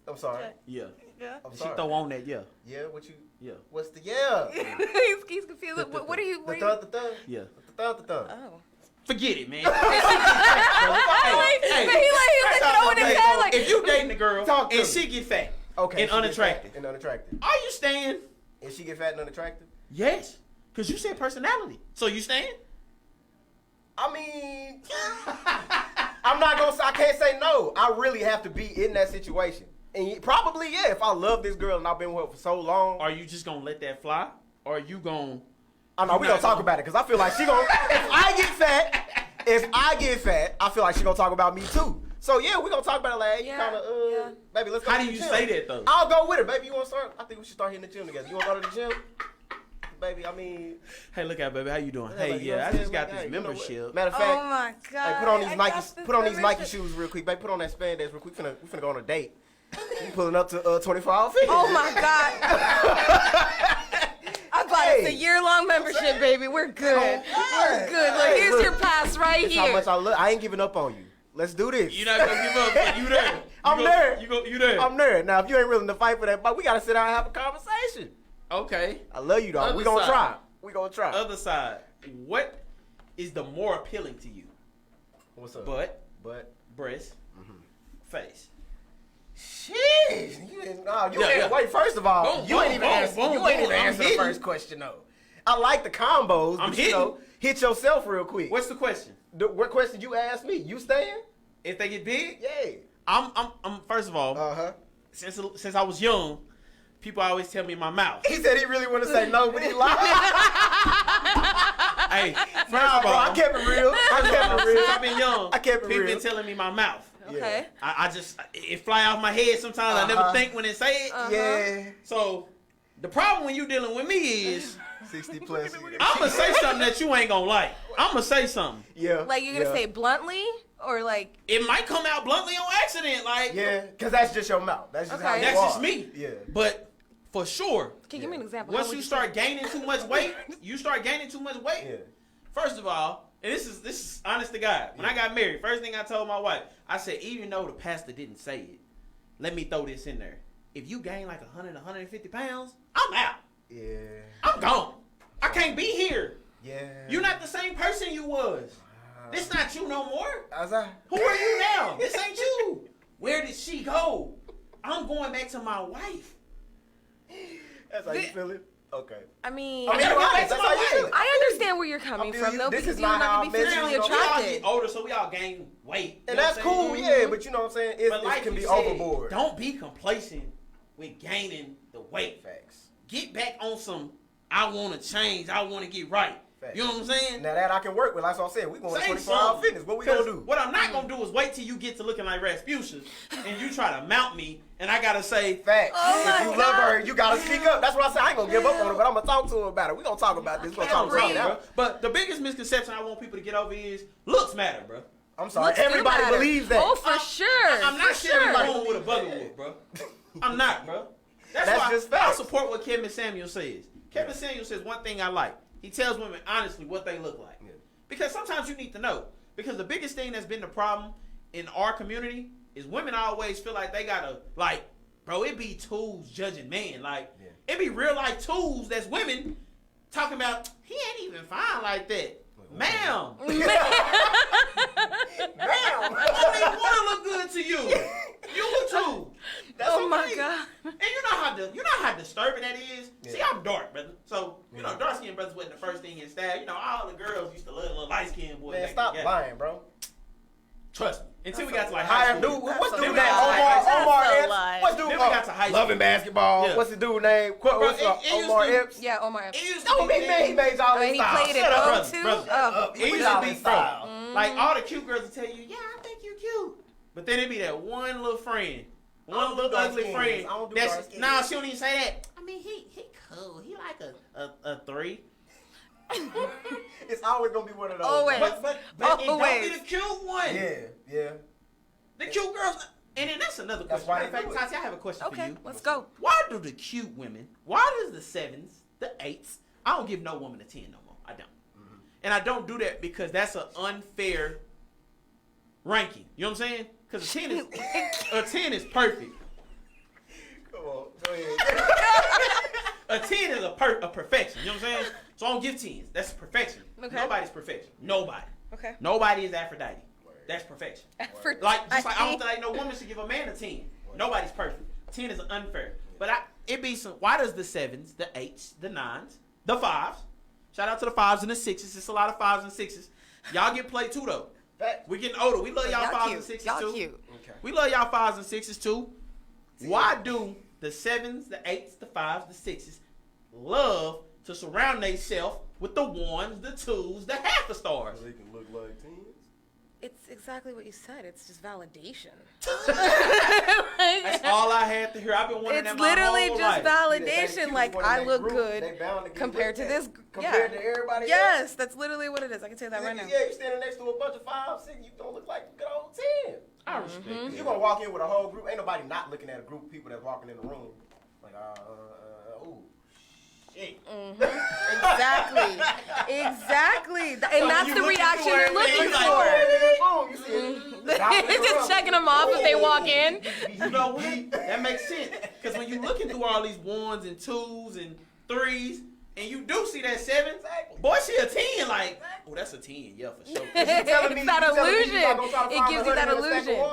I'm sorry. yeah. Yeah. I'm And she sorry. throw on that, yeah, Yeah. What you? yeah, What's the yeah? He's confused. What are you? The What are you? thud, the thud. yeah. The thud, the thud. Oh. Forget it, man. But he like throwing his head like. if you dating a girl Talk to and me. she get fat Okay. and she get unattractive, fat And unattractive. are you staying? And she get fat and unattractive? Yes, because you said personality. So you staying? I mean, I'm not gonna. I can't say no. I really have to be in that situation. And probably yeah. If I love this girl and I've been with her for so long, Are you just gonna let that fly, or are you gonna? I know we not gonna talk gonna- about it because I feel like she gonna. If I get fat, I feel like she gonna talk about me too. So yeah, we gonna talk about it. Like, Yeah, kind of, yeah. baby, let's go. How to do the you gym. say that though? I'll go with her, baby. You want to start? I think we should start hitting the gym together. You want to go to the gym? baby, I mean, Hey, look out, baby. How you doing? Yeah, Hey, like, you know what I I'm just saying? got Like, this hey, you know what? membership. Matter of Oh fact, my God. hey, put on these I Nike, got this put on these Nike membership. shoes real quick, baby. Put on that spandex real quick. We finna go on a date. We pulling up to 24 Hour Fitness. Oh my God. I bought us a year-long membership, baby. We're good. We're good. Look, Hey, here's look. your pass right That's here. how much I look. I ain't giving up on you. Let's do this. You're not gonna give up, but you there. I'm there. You there. I'm there. Now, if you ain't willing to fight for that, but we gotta sit down and have a conversation. Okay. I love you, dog. Other We gonna side. try. We gonna try. Other side. What is the more appealing to you? What's up? Butt, But. breast, face. Jeez, you didn't. No, you Yeah, ain't. yeah. Wait, first of all, Boom, you boom, ain't even boom, answer. boom, You ain't boom. even I'm answer the hitting. first question though. I like the combos, I'm but hitting. you know, hit yourself real quick. What's the question? What question you asked me? You staying? If they get big, Yeah. I'm first of all, Uh-huh. since I was young, people always tell me my mouth. He said he really want to say no, but he lied. Hey, first Nah, of bro, all, I kept it real. I kept it real. since I've been young, I kept it people real. been telling me my mouth. Okay. I just it fly off my head sometimes. I never Uh-huh. think when it say it. Yeah. So the problem when you dealing with me is 60 plus. I'm gonna say something that you ain't gonna like. I'm gonna say something. Yeah. Like you're gonna say it bluntly or like It might come out bluntly on accident. Like Yeah, because that's just your mouth. That's just how Okay. you that's are. just me. Yeah. But for sure, can you give me an example? once How would you say start it? gaining too much weight, Yeah. First of all, and this is honest to God. When I got married, first thing I told my wife, I said, even though the pastor didn't say it, let me throw this in there. If you gain like 100, 150 pounds, I'm out. Yeah. I'm gone. I can't be here. Yeah. You're not the same person you was. This not you no more. How's that? Who are you now? This ain't you. Where did she go? I'm going back to my wife. That's how you feel it? Okay. I mean, I mean, gotta you're go right. back to That's my how you wife. feel it. I understand where you're coming I feel from, you. though, This because is you're not not how gonna be I met you, physically you know. We all attracted. get older, so we all gain weight. And You know that's what I'm cool, saying? yeah, but you know what I'm saying? But like It can you be said, overboard. don't be complacent with gaining the weight. Facts. Get back on some, I want to change, I want to get right. Facts. You know what I'm saying? Now that I can work with, that's what I said. We going to Say 24 Hour something. Fitness. What we gonna 'Cause do? What I'm not going to do is wait till you get to looking like Rasputia and you try to mount me and I got to say, Facts. Oh If you my love God. her, you gotta speak up. That's what I said. I ain't gonna give up on her, but I'm gonna talk to her about it. We gonna talk about this. We gonna can't talk about breathe. it bro. now. But the biggest misconception I want people to get over is looks matter, bro. I'm sorry. Looks do Everybody matter. believes that. Oh, for sure. I'm not for sharing sure. a room with a bugger wolf, bro. I'm not, bro. That's That's why just I facts. support what Kevin Samuel says. Kevin Samuel says one thing I like. He tells women honestly what they look like. Yeah. Because sometimes you need to know. Because the biggest thing that's been the problem in our community is women always feel like they gotta, like, bro, it be tools judging men. Like, Yeah. it be real life tools that's women talking about, he ain't even fine like that. Ma'am. Damn. I don't even want to look good to you. You too. That's Oh my okay. God. And you know how disturbing that is. Yeah. See, I'm dark, brother. So dark skinned brothers wasn't the first thing in style. You know, all the girls used to love little light skinned boys. Man, back stop together. lying, bro. Trust me. Until we got to like Hi, high dude. school. What's That's dude a name? lie. Omar That's a Epps. lie. What's dude? Then we got to high school. Loving basketball. Yeah. What's the dude name? What's it used Omar to- Epps? Yeah, Omar Epps. It used to No, be he made y'all Oh, and he played it Shut up, O brother, too. brother. Oh, It used to Freestyle be style. fun. Like all the cute girls will tell you, yeah, I think you cute. But then it'd be that one little friend, I one don't do little dark ugly skins. friend. I don't do That's dark skins. nah, she don't even say that. I mean, he cool. He like a 3. It's always gonna be one of those. Always. But it don't be Always. the cute one. Yeah. The cute girls. And then that's another That's question. why Matter of they fact, do it. Tati, I have a question for Okay, you. let's go. Why do the cute women, why does the 7s, the 8s, I don't give no woman a 10 no more. I don't. And I don't do that because that's an unfair ranking. You know what I'm saying? Because a 10 is perfect. Come on, go ahead. A 10 is a perfection. You know what I'm saying? So I don't give 10s. That's perfection. Okay. Nobody's perfection. Nobody. Okay. Nobody is Aphrodite. That's perfection. For- Like, just like I don't think no woman should give a man a 10. Nobody's perfect. 10 is unfair. But it be some. Why does the 7s, the 8s, the 9s, the 5s? Shout out to the 5s and the 6s. It's a lot of 5s and 6s. Y'all get played too though. Facts. We getting older. We love y'all 5s cute. and 6s Y'all too. cute. Okay. We love y'all 5s and 6s too. Why do the 7s, the 8s, the 5s, the 6s love to surround themselves with the 1s, the 2s, the half a stars? They can look like 10s. It's exactly what you said. It's just validation. That's all I had to hear. I've been wanting It's that my literally whole just life. validation. Like, I look good compared to this. Compared to everybody else. Yes, that's literally what it is. I can tell you that right now. Yeah, you standing next to a bunch of 5, 6, you don't look like a good old 10. I respect Mm-hmm. it. You're gonna walk in with a whole group. Ain't nobody not looking at a group of people that's walking in the room. Like, ooh, shit. Exactly. Exactly. And that's you the look reaction into you're her, looking you like, for. Boom, you see it. Just checking them off if they walk in. You know what? That makes sense. Because when you looking through all these 1s and 2s and 3s, and you do see that 7, boy, she a 10. Like, oh, that's a 10. Yeah, for sure. It's that illusion. It gives you that illusion.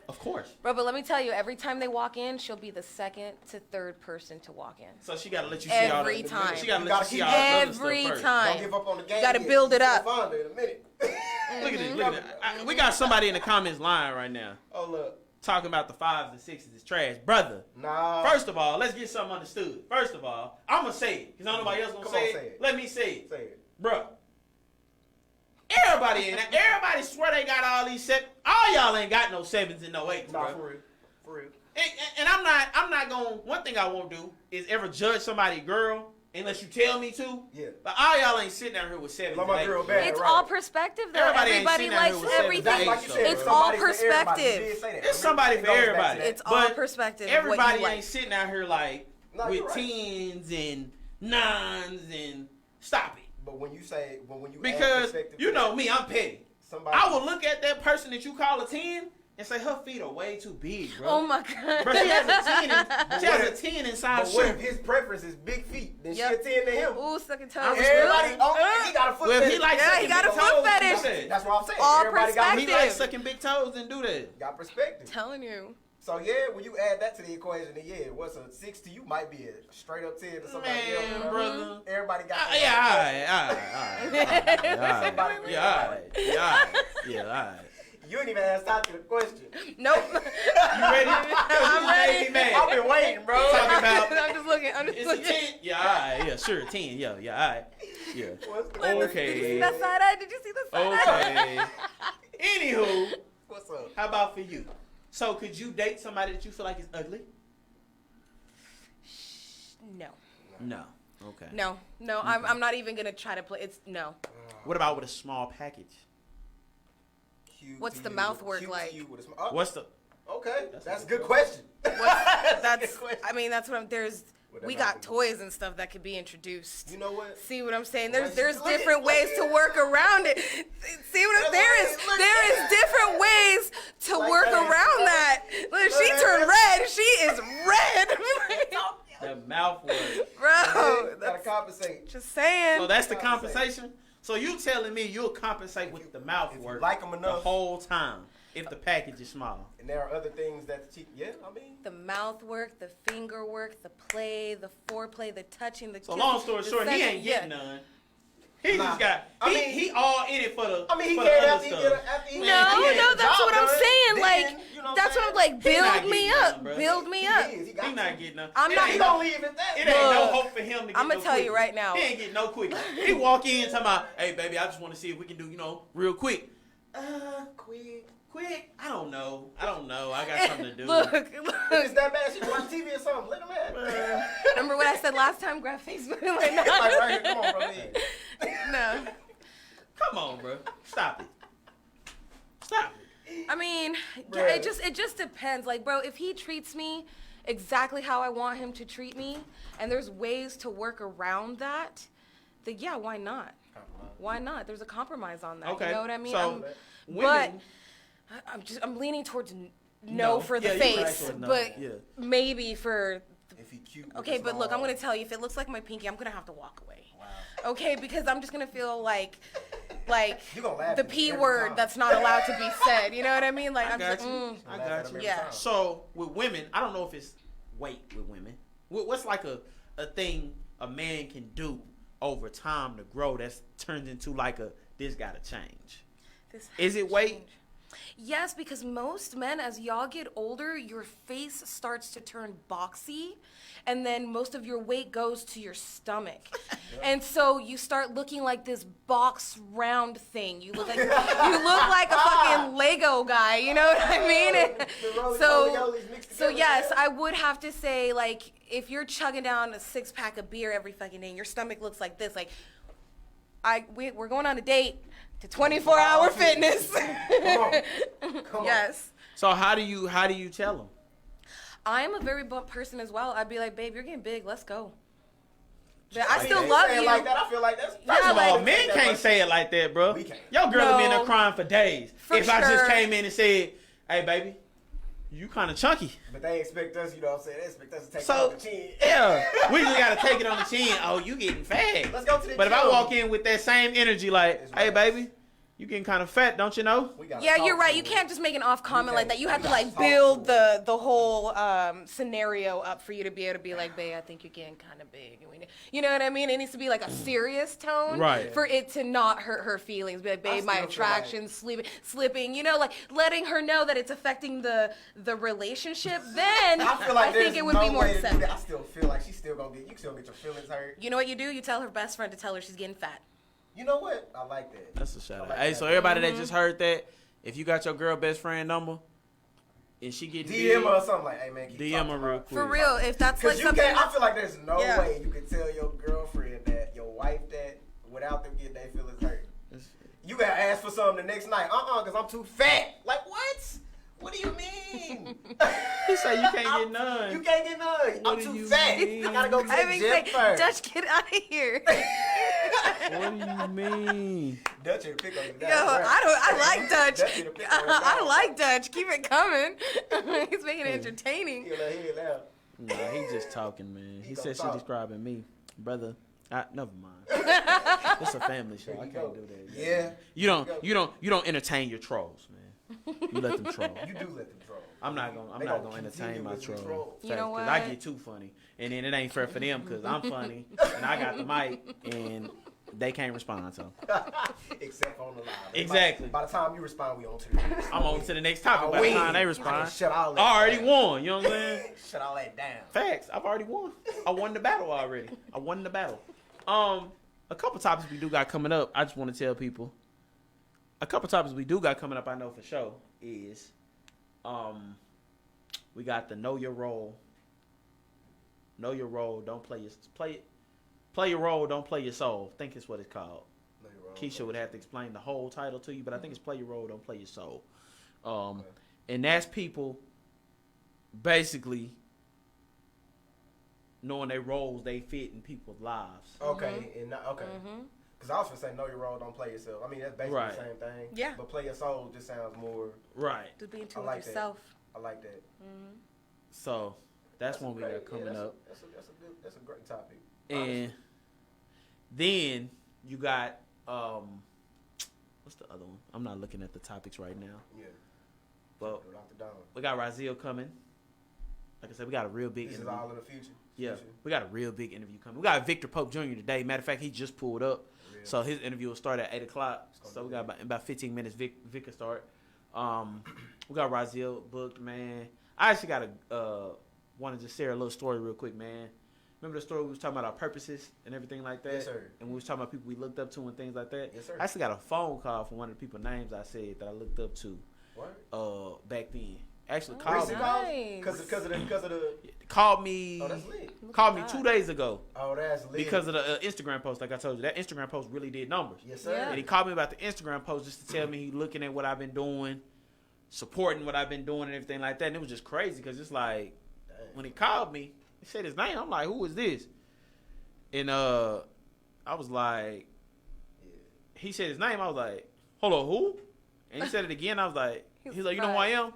Of course. Bro, but let me tell you, every time they walk in, she'll be the second to third person to walk in. So she got to let you see all the Every time. She got to let you see all the other stuff Every first. time. Don't give up on the game. You gotta yet. build it You up. still find her in a minute. Look at this. Look at that. We got somebody in the comments lying right now. Oh, look. Talking about the 5s and 6s is trash. Brother, Nah. first of all, let's get something understood. First of all, I'm going to say it. Because nobody else going to Come on, say say it. it. Let me say it. Say it. Bruh. Everybody swear they got all these 7s. All y'all ain't got no 7s and no 8s, Nah, bruh. for real. For real. And I'm not going, one thing I won't do is ever judge somebody girl unless you tell me to. Yeah. But all y'all ain't sitting out here with 7s. Love my and girl 8s. bad. It's right. all perspective, though. Everybody ain't Everybody sitting out here likes with 7s and everything. 8s, Like you said, It's somebody all for everybody. You perspective. did say that. It's somebody for It goes back to everybody. that. It's all But perspective of what everybody you ain't like. sitting out here like No, with you're right. 10s and 9s and stop it. But when you say, when you add Because perspective you to know that, me, I'm petty. somebody, I will look at that person that you call a 10 and say her feet are way too big, bro. Oh my God. Bro, she has a 10 inside But what if shoe. his preference is big feet? Then Yep. she a 10 to him. Ooh, sucking toes. Everybody, he got a foot Well, if fetish. he likes Yeah, sucking he got a big foot toes, fetish. do that. That's what I'm saying. All Everybody got, He perspective. likes sucking big toes and do that. got perspective. Telling you. So yeah, when you add that to the equation, then yeah, what's a 6 to you might be a straight up 10 to somebody else. Man, bro. brother. Everybody got. Yeah, alright. Somebody for everybody. Yeah, alright. You ain't even asked Tati the question. Nope. You ready? I'm ready. Made me mad. I've been waiting, bro. Talking about I'm just looking. it's a 10. Yeah, alright. Yeah, sure, 10. Yeah, alright. Yeah. What's the Did you Okay. see that side eye? Did you see the side eye? Okay. Anywho, What's up? how about for you? So could you date somebody that you feel like is ugly? No. No. Okay. No. I'm not even gonna try to play. It's no. What about with a small package? Cute What's to the you, mouth work cute like? to you with a sm- oh, What's the okay, That's that's a a good good question. That's. question. I mean, that's what I'm. There's. Well, We that's got not- toys and stuff that could be introduced. You know what? See what I'm saying? Well, There's look different at- ways to work around it. See what I'm, there is different ways to Like work that. around that. Look, she Look. turned red. She is red. the mouth work? Bro, Gotta that's compensate. just saying. So that's the compensation. So you telling me you'll compensate with the mouth If you work like 'em the enough. whole time if the package is small? And there are other things that the cheek. Yeah, I mean. The mouth work, the finger work, the play, the foreplay, the touching, the So kissing, long story the short, he sex- ain't getting yeah. none. He Nah. just got. I He, mean- he all in it for the. I mean, he for can't the after other he stuff. get a, after he No, get no, the that's job what I'm done, saying. then, Like, you know that's what I'm like. He not Build me getting up. none, bro. Build me up. He He got not to. getting none. I'm It not- ain't He no- don't leave it that. It ain't no Look, hope for him to get I'ma no tell you quickie. right now. He ain't getting no quick. He walk in talking about, hey, baby, I just want to see if we can do, real quick. Quick? I don't know. I got something to do. Look. It's that bad. She watch TV or something. Let him have. Remember what I said last time? Grab Facebook. Like, Like right here. Come on, bro. no. Come on, bro. Stop it. Stop it. I mean, yeah, Bruh. it just depends. Like, bro, if he treats me exactly how I want him to treat me, and there's ways to work around that, then yeah, why not? Why not? There's a compromise on that. Okay. You know what I mean? So, but women, I'm leaning towards no No. for the Yeah, you're right face, toward no. but Yeah. maybe for. If he cute. with Okay, the but look, I'm small- gonna tell you, if it looks like my pinky, I'm gonna have to walk away. Okay, because I'm just gonna feel like You gonna laugh the at me P every word time. that's not allowed to be said. You know what I mean? Like, I I'm got just you. like, I Laugh at got him you. every Yeah. time. So with women, I don't know if it's weight with women. What's like a thing a man can do over time to grow that's turned into like this gotta change? This Is it weight? Yes, because most men, as y'all get older, your face starts to turn boxy, and then most of your weight goes to your stomach. And so you start looking like this box round thing. You look like a fucking and Lego guy. You know what I mean? So yes, I would have to say, like, if you're chugging down a 6-pack of beer every fucking day and your stomach looks like this, like, we're going on a date to 24-hour fitness. Come on. Yes. So how do you tell them? I'm a very blunt person as well. I'd be like, babe, you're getting big. Let's go. But I I still ain't love saying you. Like that. I feel like that's. Yeah, First of all, like- men can't say it like that, bro. We can't. Your girl have been there No. crying for days. For If I just sure. came in and said, "Hey, baby, you kind of chunky," But they expect us, you know what I'm saying? They expect us to take it so on the chin. yeah, we just gotta take it on the chin. Oh, you getting fat? Let's go to the But if I gym. walk in with that same energy, like, It's "Hey, right. baby, you getting kind of fat, don't you know?" We gotta Yeah, talk you're right. to You them. can't just make an off comment like that. You have to gotta like talk build to the whole scenario up for you to be able to be like, babe, I think you're getting kind of big. You know what I mean? It needs to be like a serious tone, Right. for it to not hurt her feelings. Be like, babe, my still feel attraction's slipping. You know, like letting her know that it's affecting the relationship. Then I feel like I think there's it would no be more way to do that. accepted. I still feel like she's still gonna get. You still get your feelings hurt. You know what you do? You tell her best friend to tell her she's getting fat. You know what? I like that. That's a shout out. like Hey, that. so everybody that just heard that, if you got your girl best friend number, and she getting DM big, her or something like, hey man, keep DM talking her about real it. quick. For real, if that's like Cause you something. can't. I feel like there's no Yeah. way you can tell your girlfriend that, your wife that, without them getting their feelings hurt. You gotta ask for something the next night. Cause I'm too fat. Like what? What do you mean? He say you can't get none. You can't get none. What I'm do too you fat. mean? I gotta go to I the mean, gym like, first. Dutch, get out of here. What do you mean? Dutch will pick on you. Yo, I like Dutch. Dutch will pick on you. I like Dutch. Keep it coming. He's making it entertaining. He'll let him out. Nah, he just talking, man. He He said gonna she talk. describing me, brother. Never mind. It's a family show. I you can't go. do that. Yeah. You don't entertain your trolls, man. You let them troll. You do let them troll. I'm not gonna entertain my continuously trolls. troll. You know Cause I what? get too funny, and then it ain't fair for them because I'm funny and I got the mic and they can't respond. So Except on the live. Exactly. By the time you respond, we on to the next. I'm on to the next topic. By the time they respond, Shut all that I already down. won. You know what I'm saying? Shut all that down. Facts. I've already won. I won the battle already. I won the battle. A couple topics we do got coming up. I just want to tell people. A couple topics we do got coming up. I know for sure is, we got the know your role. Know your role. Don't play your role. Don't play your soul. I think it's what it's called. No, you're wrong. Keisha would have to explain the whole title to you, but I think it's play your role. Don't play your soul. And that's people basically knowing their roles they fit in people's lives. Okay, and not, okay. Because I was gonna say, know your role, don't play yourself. I mean, that's basically Right. the same thing. Yeah. But play your soul just sounds more. Right. Just being I true like with that. yourself. I like that. So that's one we got coming that's up. That's a great topic. And then you got what's the other one? I'm not looking at the topics right now. Yeah. But Dr. Don. we got Raziel coming. Like I said, we got a real big This is interview. all in the future. Yeah, we got a real big interview coming. We got Victor Pope Jr. today. Matter of fact, he just pulled up. Real. So his interview will start at 8 o'clock. gonna So be we got about 15 minutes. Vic will start. We got Raziel booked, man. I actually got want to just share a little story real quick, man. Remember the story we was talking about our purposes and everything like that? Yes, sir. And we was talking about people we looked up to and things like that? Yes, sir. I actually got a phone call from one of the people's names I said that I looked up to What? back then. Actually Crazy called calls? Nice. Because of the. called me Oh, that's lit. called me at 2 that. days ago Oh, that's lit. because of the Instagram post. Like I told you, that Instagram post really did numbers. Yes, sir. Yeah. And he called me about the Instagram post just to tell me he looking at what I've been doing, supporting what I've been doing and everything like that. And it was just crazy because it's like when he called me, he said his name. I'm like, who is this? And I was like, he said his name. I was like, hold on, who? And he said it again. I was like, he's like, you know who I am?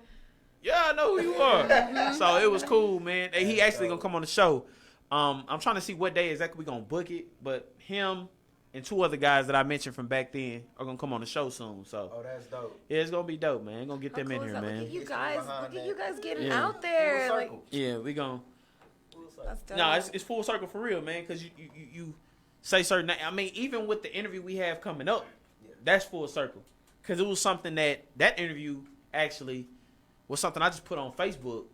Yeah, I know who you are. So it was cool, man. And he actually gonna come on the show. I'm trying to see what day exactly we gonna book it, but him and 2 other guys that I mentioned from back then are gonna come on the show soon. So Oh, that's dope. yeah, it's gonna be dope, man. Gonna get How them in cool is here, that? man. Look at you History guys. behind Look at that. you guys getting Yeah. out there. Full Like, circle. Yeah, we gonna. Full circle. that's dope. No, it's full circle for real, man. Because you say certain. I mean, even with the interview we have coming up, that's full circle. Because it was something that interview actually was something I just put on Facebook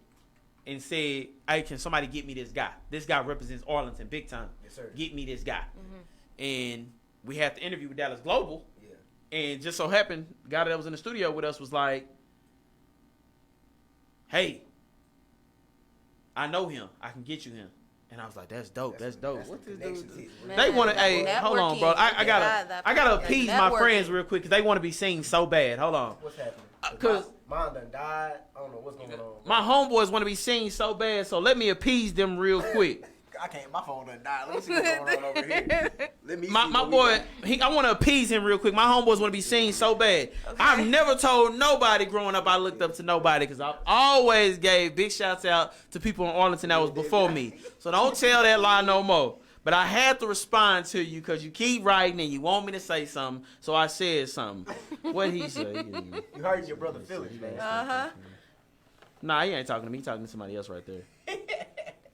and said, "Hey, can somebody get me this guy? This guy represents Arlington big time. Yes, sir. Get me this guy." And we had the interview with Dallas Global, Yeah. And just so happened, the guy that was in the studio with us was like, "Hey, I know him. I can get you him." And I was like, "That's dope. That's dope." That's What the this connections dude? he's- Man, They want to. Hey, hold on, bro. I networking. gotta. Yeah, that I gotta part. appease my Networking. friends real quick because they want to be seen so bad. Hold on. What's happening? 'Cause- mine done died. I don't know what's going on. My homeboys want to be seen so bad, so let me appease them real quick. I can't. My phone done died. Let me see what's going on over here. Let me. My see what we boy, got. I want to appease him real quick. My homeboys want to be seen so bad. I've never told nobody growing up I looked up to nobody because I always gave big shouts out to people in Arlington that was before me. So don't tell that lie no more. But I had to respond to you because you keep writing and you want me to say something, so I said something. What he say? You hurt your brother feelings, man. Nah, he ain't talking to me. He talking to somebody else right there.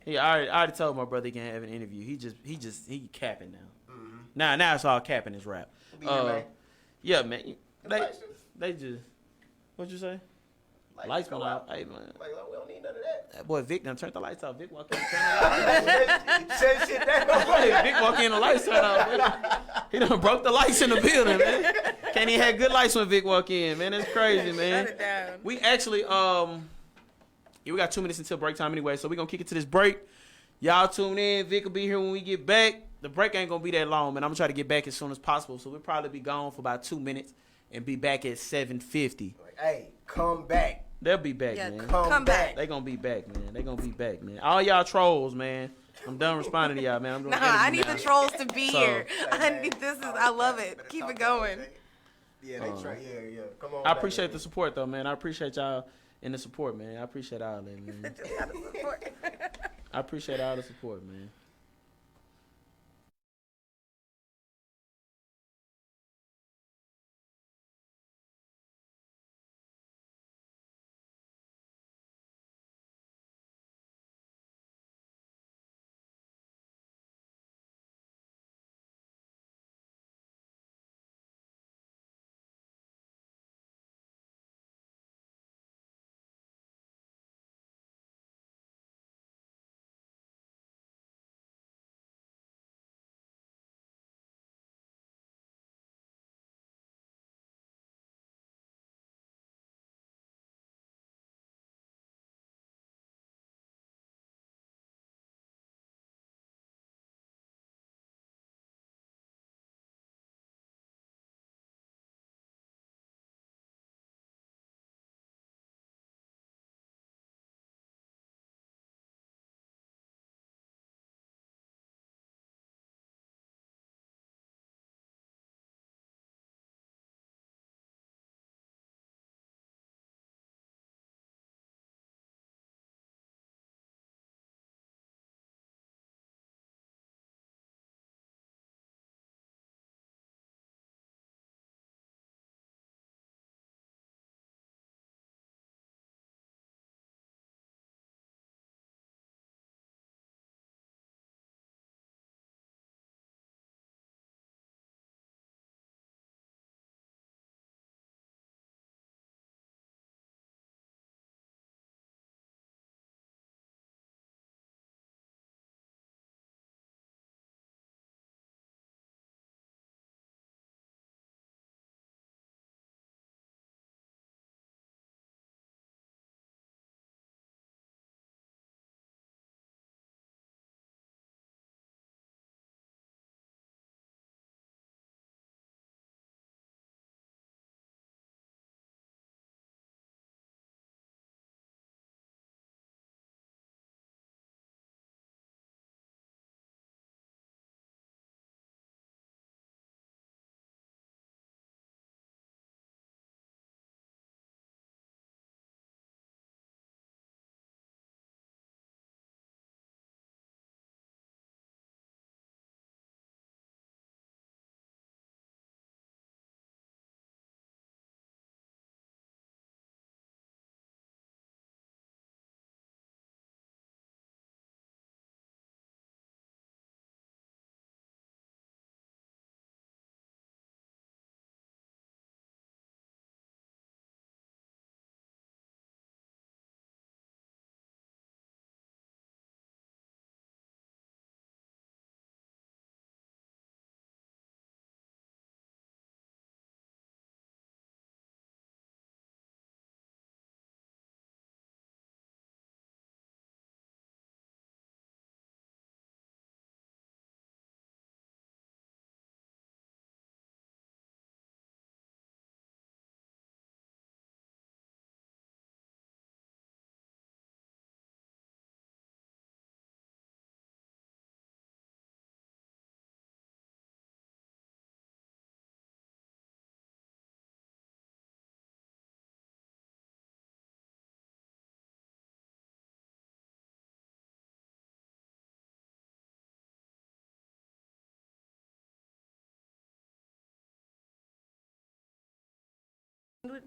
Yeah, I already told my brother he can have an interview. He capping now. Now it's all capping his rap. Be here, man. Yeah, man. Lights. They just what'd you say? Lights Lights go went out. out. Hey man, Like, we don't need none of that. that boy Vic done turned the lights off. Vic walk in, turn the lights off. Shut shit down. Hey, Vic walk in, the lights turn off. Man. He done broke the lights in the building, man. Can't even have good lights when Vic walk in, man. That's crazy, man. Shut it down. We actually yeah, we got 2 minutes until break time anyway, so we gonna kick it to this break. Y'all tune in. Vic will be here when we get back. The break ain't gonna be that long, man. I'm gonna try to get back as soon as possible. So we'll probably be gone for about 2 minutes and be back at 7:50. Hey, come back. They'll be back, Yeah, man. come back. They gonna be back, man. They gonna be back, man. All y'all trolls, man. I'm done responding to y'all, man. I'm doing Nah, an I interview need now. the trolls to be So- here. I love it. Keep it going. Yeah, they try. Yeah. Come on. I back, appreciate man. the support, though, man. I appreciate y'all in the support, man. I appreciate all that, man. Just gotta support. I appreciate all the support, man.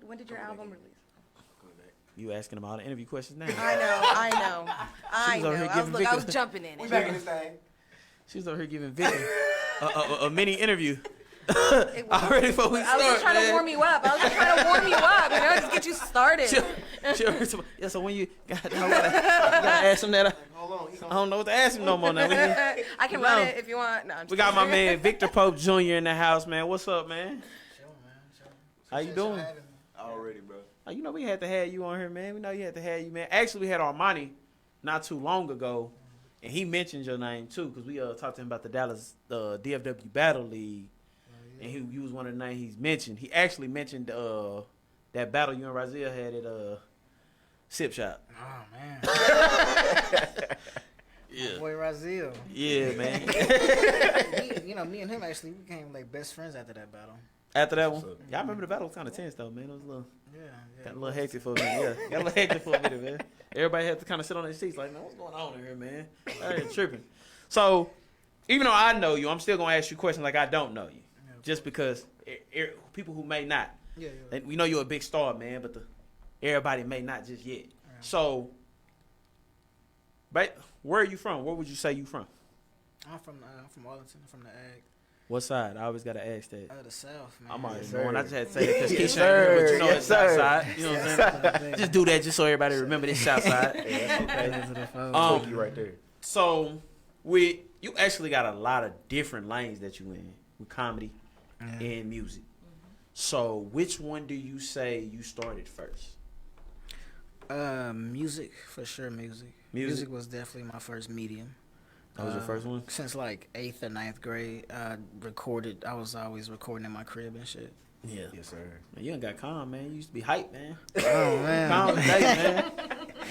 When did your album release? You asking him all the interview questions now? I know. was over here giving I was Vicky- jumping in We it. back in this thing. She was over here giving Vicky a mini interview. It was- Already before we I was start, just trying man. to warm you up. Just get you started. Yeah, so when you gotta ask him that. Hold on. I don't know what to ask him no more now. I can run it if you want. No, I'm just We got my kidding. man Victor Pope Jr. in the house, man. What's up, man? How you doing? Already, bro. Oh, you know we had to have you on here, man. We know you had to have you, man. Actually, we had Armani not too long ago, and he mentioned your name too, because we talked to him about the Dallas DFW Battle League, and he was one of the names he's mentioned. He actually mentioned that battle you and Razia had at Sip Shop. Oh man. Yeah. Boy Razil. Yeah, man. Me and him actually became like best friends after that battle. After that one, y'all remember the battle was kind of tense though, man. It was a little. Yeah. Got a little hectic for a minute, yeah. Got a little hectic for a minute, man. Everybody had to kind of sit on their seats like, man, what's going on in here, man? I ain't tripping. So, even though I know you, I'm still going to ask you questions like I don't know you. Just because people who may not. Yeah. And we know you're a big star, man, but everybody may not just yet. So, where are you from? Where would you say you from? I'm from Arlington, from the Ag. What side? I always got to ask that. The South, man. I'm already Yes, knowing. I sir. just had to say that because Yes, Keisha ain't here, but you know sir. it's south side. You know what I'm saying? Just Just do that just so everybody remember this south side. Thank you right there. So, you actually got a lot of different lanes that you in with comedy and music. So, which one do you say you started first? Music for sure. Music was definitely my first medium. That was your first one? Since like 8th or 9th grade, I was always recording in my crib and shit. Yeah. Yes, sir. Man, you ain't got calm, man. You used to be hype, man. Oh man. Calm today, man.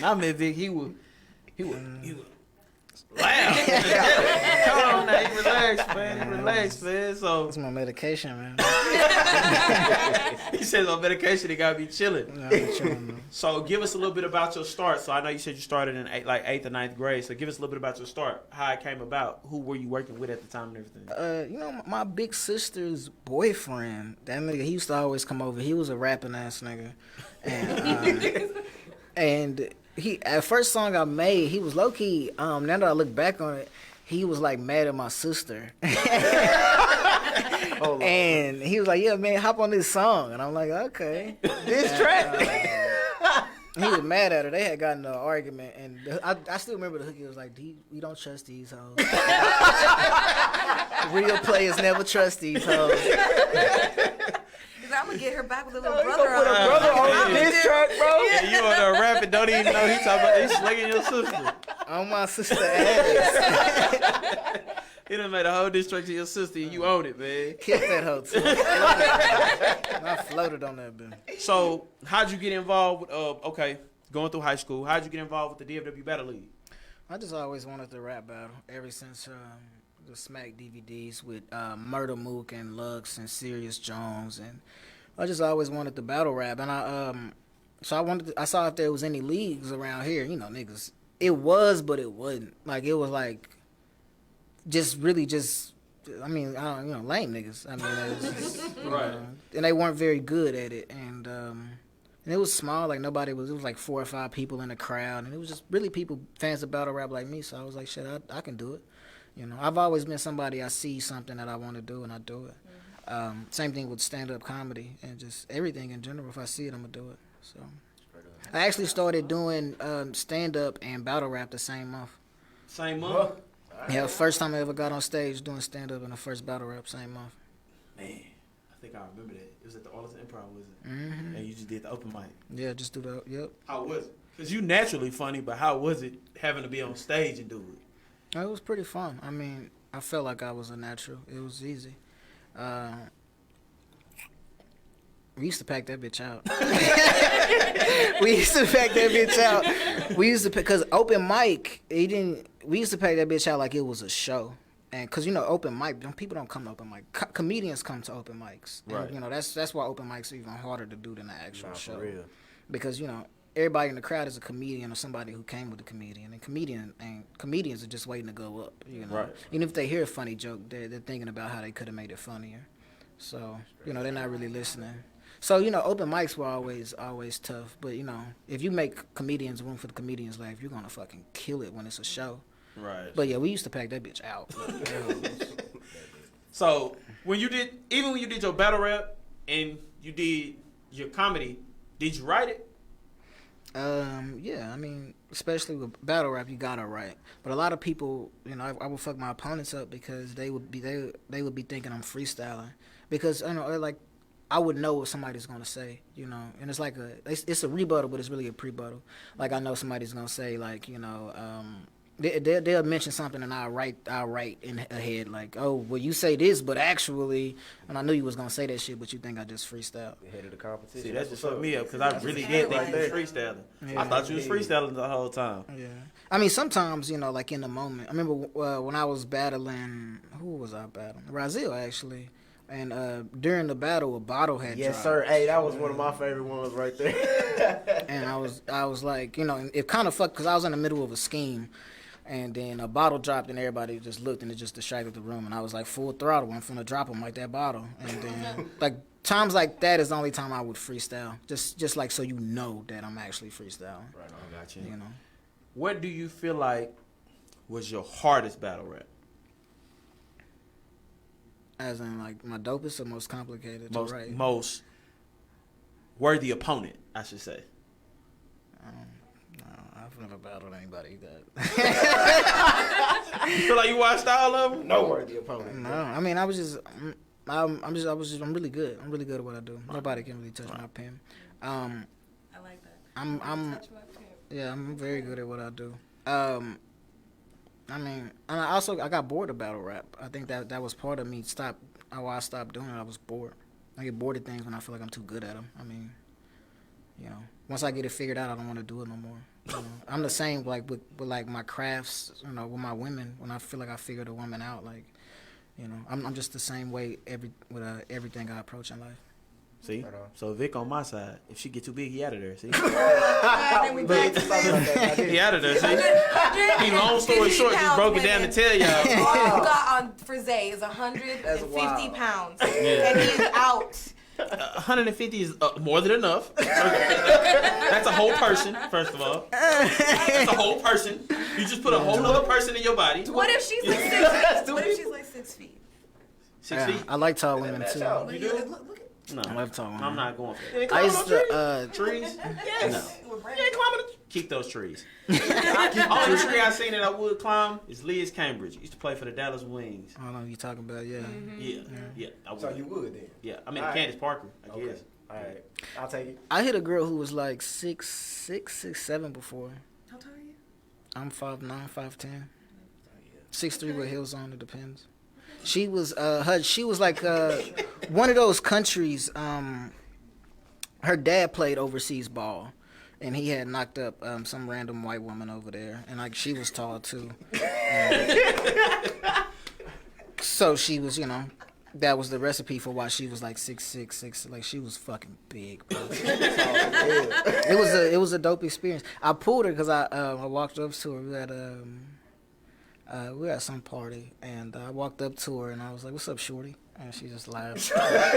Now, man, Vic, he was loud. Come on now, he relaxed, man. So, That's my medication, man. he says on medication, he got to be chilling. No, I'm chilling, man. So give us a little bit about your start. So I know you said you started in 8th or 9th grade. So give us a little bit about your start, how it came about, who were you working with at the time and everything. My big sister's boyfriend, that nigga, he used to always come over. He was a rapping ass nigga. And he, at first song I made, he was low key, now that I look back on it, he was like mad at my sister. And he was like, yeah, man, hop on this song. And I'm like, okay. This track. He was mad at her. They had gotten in an argument, and I still remember the hook. He was like, "We don't trust these hoes. Real players never trust these hoes." He's like, I'm gonna get her back with a little brother. Put a brother on this track, bro. Yeah, you on there rapping, don't even know he talking about he's slinging your sister. On my sister ass. He done made a whole diss track to your sister and you own it, man. Kick that hoe too. I floated on that bitch. So how'd you get involved with going through high school, how'd you get involved with the DFW Battle League? I just always wanted to rap battle ever since the Smack DVDs with Murder Mook and Lux and Sirius Jones, and I just always wanted to battle rap, and I saw if there was any leagues around here, niggas. It was, but it wasn't. Like it was like lame niggas. I mean, it was just, Right. and they weren't very good at it, and it was small. Like it was like 4 or 5 people in the crowd, and it was just really fans of battle rap like me. So I was like, shit, I can do it. I've always been somebody. I see something that I want to do, and I do it. Same thing with stand-up comedy and just everything in general. If I see it, I'm gonna do it. So I actually started doing stand-up and battle rap the same month. Same month? Yeah, first time I ever got on stage doing stand-up and the first battle rap same month. Man, I think I remember that. It was at the Arlington Improv, was it? Mm-hmm. And you just did the open mic. Yeah, just do that. Yep. How was it? Because you naturally funny, but how was it having to be on stage and do it? It was pretty fun. I mean, I felt like I was a natural. It was easy. We used to pack that bitch out. Because open mic, we used to pack that bitch out like it was a show. And because, open mic, people don't come to open mic. Comedians come to open mics. Right. And, that's why open mics are even harder to do than the actual show. For real. Because, everybody in the crowd is a comedian or somebody who came with a comedian. And comedians are just waiting to go up, Right. Even if they hear a funny joke, they're thinking about how they could have made it funnier. So, they're not really listening. So, open mics were always tough. But, if you make comedians room for the comedians' laugh, you're going to fucking kill it when it's a show. Right. But, yeah, we used to pack that bitch out. So when you did your battle rap and you did your comedy, did you write it? Yeah, I mean, especially with battle rap, you gotta write. But a lot of people, I would fuck my opponents up because they would be thinking I'm freestyling because like I would know what somebody's gonna say, and it's like it's a rebuttal, but it's really a pre-buttal. Like I know somebody's gonna say like they'll mention something and I'll write in ahead like, oh, well, you say this, but actually, and I knew you was gonna say that shit, but you think I just freestyle. Ahead of the competition. See, that just fucked me up because I really did think you was freestyling. Yeah. I thought you was freestyling the whole time. Yeah, I mean sometimes like in the moment. I remember when I was battling, who was I battling? Razil actually. And during the battle, a bottle had Yes, dropped. sir. Hey, that was one of my favorite ones right there. And I was like, it kind of fucked because I was in the middle of a scheme. And then a bottle dropped and everybody just looked and it just distracted the room. And I was like, full throttle. I'm finna drop him like that bottle. And then, like, times like that is the only time I would freestyle. Just like so you know that I'm actually freestyling. Right on, got you. What do you feel like was your hardest battle rap? As in, like, my dopest or most complicated to write? Most worthy opponent, I should say. No, I've never battled anybody that. You feel like you watched all of them? No worthy opponent. No, I mean, I'm really good. I'm really good at what I do. Nobody can really touch my pen. I like that. I'm Touch my pen. Yeah, I'm very good at what I do. I mean, and I got bored of battle rap. I think that was part of me. Why I stopped doing it. I was bored. I get bored of things when I feel like I'm too good at them. I mean, once I get it figured out, I don't want to do it no more. I'm the same like with like my crafts. With my women. When I feel like I figured a woman out, like, I'm just the same way with everything I approach in life. See? So Vic on my side, if she get too big, he out of there. See? And we back to this. He out of there. See? He, long story short, just broke it down to tell y'all. All you got on for Zay is 150 pounds, and he's out. 150 is more than enough. That's a whole person, first of all. That's a whole person. You just put a whole other person in your body. What if she's like 6 feet? What if she's like 6 feet? 6 feet? I like tall women too. You do? Look at No. I love tall women. I'm not going for that. I used to Trees? yes. No. We're Keep those trees. Only tree I seen that I would climb is Liz Cambridge. Used to play for the Dallas Wings. I don't know what you're talking about, yeah. Yeah. I would. So you would then? Yeah. I mean, All right. Candace Parker, I Okay. guess. All right. I'll take it. I hit a girl who was like 6'7" before. How tall are you? I'm 5'9", 5'10". 6'3" with heels on, it depends. She was she was like one of those countries, her dad played overseas ball. And he had knocked up some random white woman over there, and like she was tall too. So she was, that was the recipe for why she was like 6'6", like she was fucking big, bro. It was a dope experience. I pulled her because I walked up to her. We were at some party, and I walked up to her and I was like, "What's up, shorty?" And she just laughed.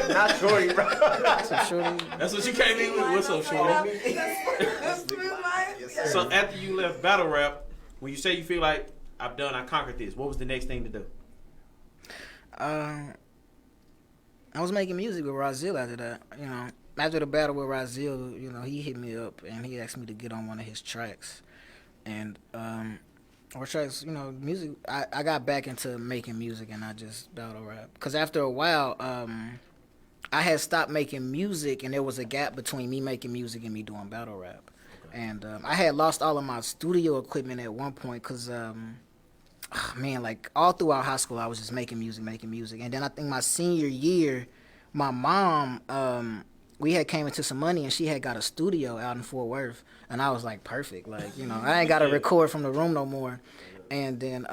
Not shorty, bro. What's up, shorty? That's what you came in with. What's up, shorty? So after you left battle rap, when you say you feel like I conquered this, what was the next thing to do? I was making music with Razil after that. After the battle with Razil, he hit me up and he asked me to get on one of his tracks. And our tracks, music. I got back into making music and I just battle rap. Because after a while, I had stopped making music and there was a gap between me making music and me doing battle rap. Okay. And I had lost all of my studio equipment at one point because, like all throughout high school, I was just making music. And then I think my senior year, my mom, we had came into some money and she had got a studio out in Fort Worth. And I was like, perfect. Like, I ain't got to record from the room no more. And then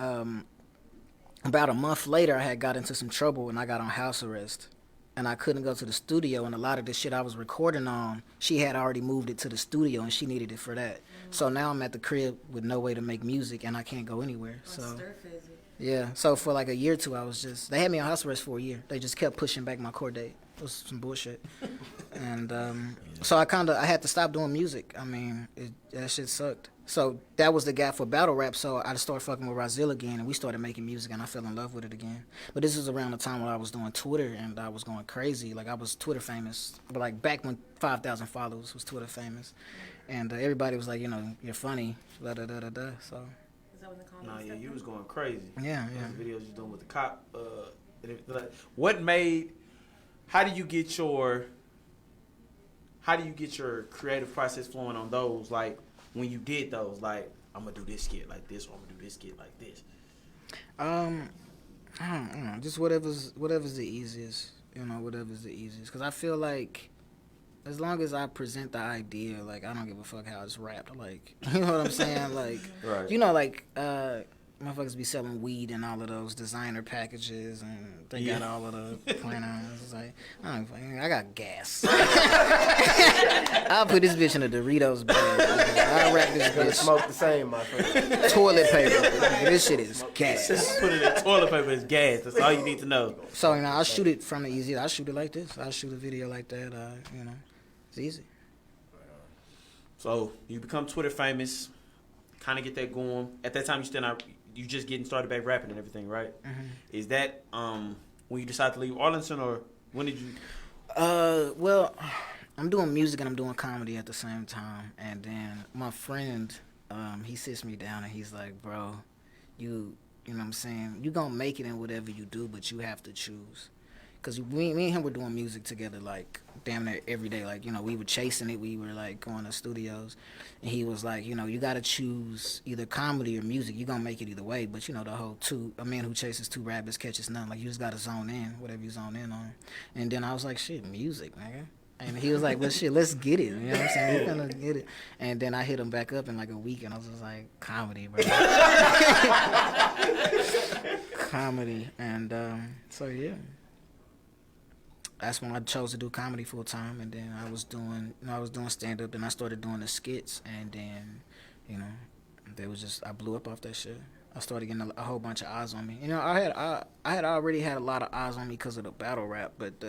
about a month later, I had got into some trouble and I got on house arrest. And I couldn't go to the studio. And a lot of the shit I was recording on, she had already moved it to the studio and she needed it for that. So now I'm at the crib with no way to make music and I can't go anywhere. Yeah. So for like a year or two, they had me on house arrest for a year. They just kept pushing back my court date. It was some bullshit. And so I had to stop doing music. I mean, that shit sucked. So that was the gap for battle rap. So I started fucking with Razil again, and we started making music, and I fell in love with it again. But this was around the time when I was doing Twitter, and I was going crazy. Like, I was Twitter famous. But, like, back when 5,000 followers was Twitter famous. And everybody was like, you know, you're funny, da-da-da-da-da. So, Is that when the Nah, comments yeah, stepped you in? was going crazy. yeah. The videos you doing with the cop. And everything like- how do you get your creative process flowing on those? Like, when you did those, like, I'm gonna do this skit like this, or I'm gonna do this skit like this. I don't know, just whatever's the easiest, you know, whatever's the easiest. Because I feel like as long as I present the idea, like, I don't give a fuck how it's rapped. Like, you know what I'm saying? Like, Right. you know, like, motherfuckers be selling weed and all of those designer packages, and they got all of the planners. It's like, I got gas. I'll put this bitch in a Doritos bag. I'll wrap this Gonna bitch smoke the same, my friend. toilet paper. This shit is gas. Just put it in toilet paper as gas. That's all you need to know. So, you know, I'll shoot it from the easy. I'll shoot it like this. I'll shoot a video like that. You know, it's easy. So you become Twitter famous, kind of get that going. At that time, you just getting started back rapping and everything, right? Mm-hmm. Is that when you decided to leave Arlington, or when did you? Well, I'm doing music and I'm doing comedy at the same time. And then my friend, he sits me down and he's like, bro, you know what I'm saying? You gonna make it in whatever you do, but you have to choose. Because me and him were doing music together, like, damn near every day. Like, you know, we were chasing it. We were, like, going to studios. And he was like, you know, you got to choose either comedy or music. You're going to make it either way. But, you know, the whole a man who chases two rabbits catches none. Like, you just got to zone in, whatever you zone in on. And then I was like, shit, music, nigga. And he was like, well, shit, let's get it. You know what I'm saying? We're going to get it. And then I hit him back up in, like, a week. And I was just like, comedy, bro. Comedy. And so, yeah. That's when I chose to do comedy full time, and then I was doing stand up, and I started doing the skits, and then, you know, I blew up off that shit. I started getting a whole bunch of eyes on me. You know, I had already had a lot of eyes on me because of the battle rap, but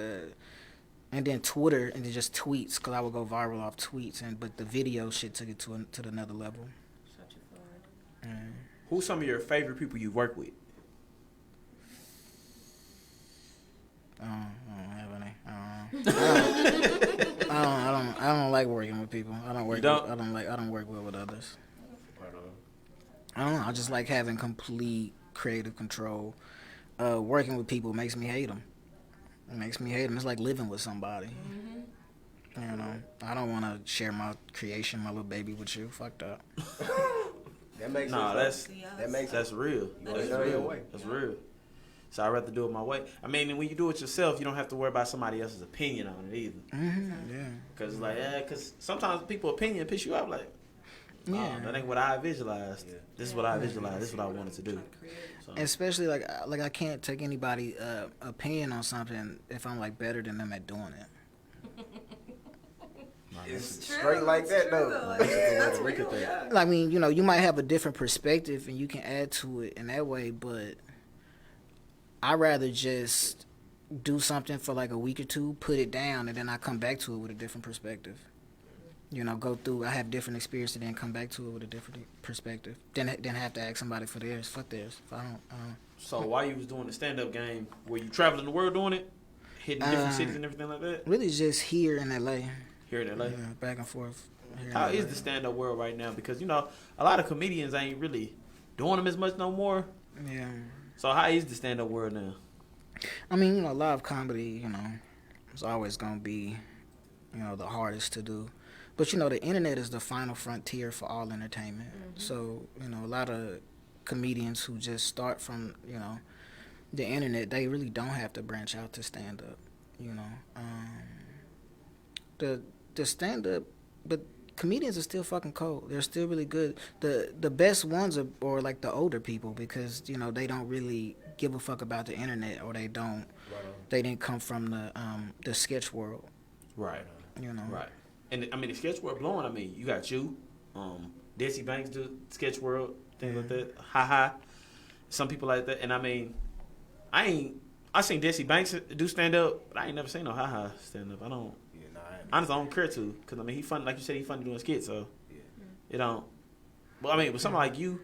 and then Twitter, and then just tweets, because I would go viral off tweets, but the video shit took it to another level. Shut you forward. Who's some of your favorite people you work with? I don't have any. I don't like working with people. I don't work well with others. I don't know. I just like having complete creative control. Working with people makes me hate them. It makes me hate them. It's like living with somebody. You know, I don't want to share my creation, my little baby, with you. Fuck that. That makes That's sense. real. That's real. That's real. So I'd rather do it my way. I mean, when you do it yourself, you don't have to worry about somebody else's opinion on it either. Yeah. Cause cause sometimes people's opinion piss you off. Like, Yeah. that ain't what I visualized. This is what I visualized. This is what I wanted to do. So, Especially like I can't take anybody opinion on something if I'm like better than them at doing it. It's straight like that, though. I mean, you know, you might have a different perspective and you can add to it in that way, but I'd rather just do something for like a week or two, put it down, and then I come back to it with a different perspective. You know, I have different experience and then come back to it with a different perspective. Then have to ask somebody for theirs. Fuck theirs. If I don't. So while you was doing the stand-up game, were you traveling the world doing it? Hitting different cities and everything like that? Really just here in LA. Here in LA? Yeah, back and forth. Here in How LA. is the stand-up world right now? Because, you know, a lot of comedians ain't really doing them as much no more. Yeah. So how is the stand-up world now? I mean, you know, live comedy, you know, it's always going to be, you know, the hardest to do. But, you know, the internet is the final frontier for all entertainment. So, you know, a lot of comedians who just start from, you know, the internet, they really don't have to branch out to stand-up, you know. The stand-up, but comedians are still fucking cold. They're still really good. The best ones are like the older people because, you know, they don't really give a fuck about the internet, or they didn't come from the sketch world. Right. You know. Right. And, I mean, the sketch world blowing. I mean, you got you. Desi Banks do sketch world, things like that. Ha-ha. Some people like that. And, I mean, I ain't I seen Jesse Banks do stand up, but I ain't never seen no Ha stand up. I don't. Yeah, nah, I ain't. Honestly, I don't care to, cause I mean he funny, like you said, he funny doing skits, so it don't. Well, I mean, with something like you,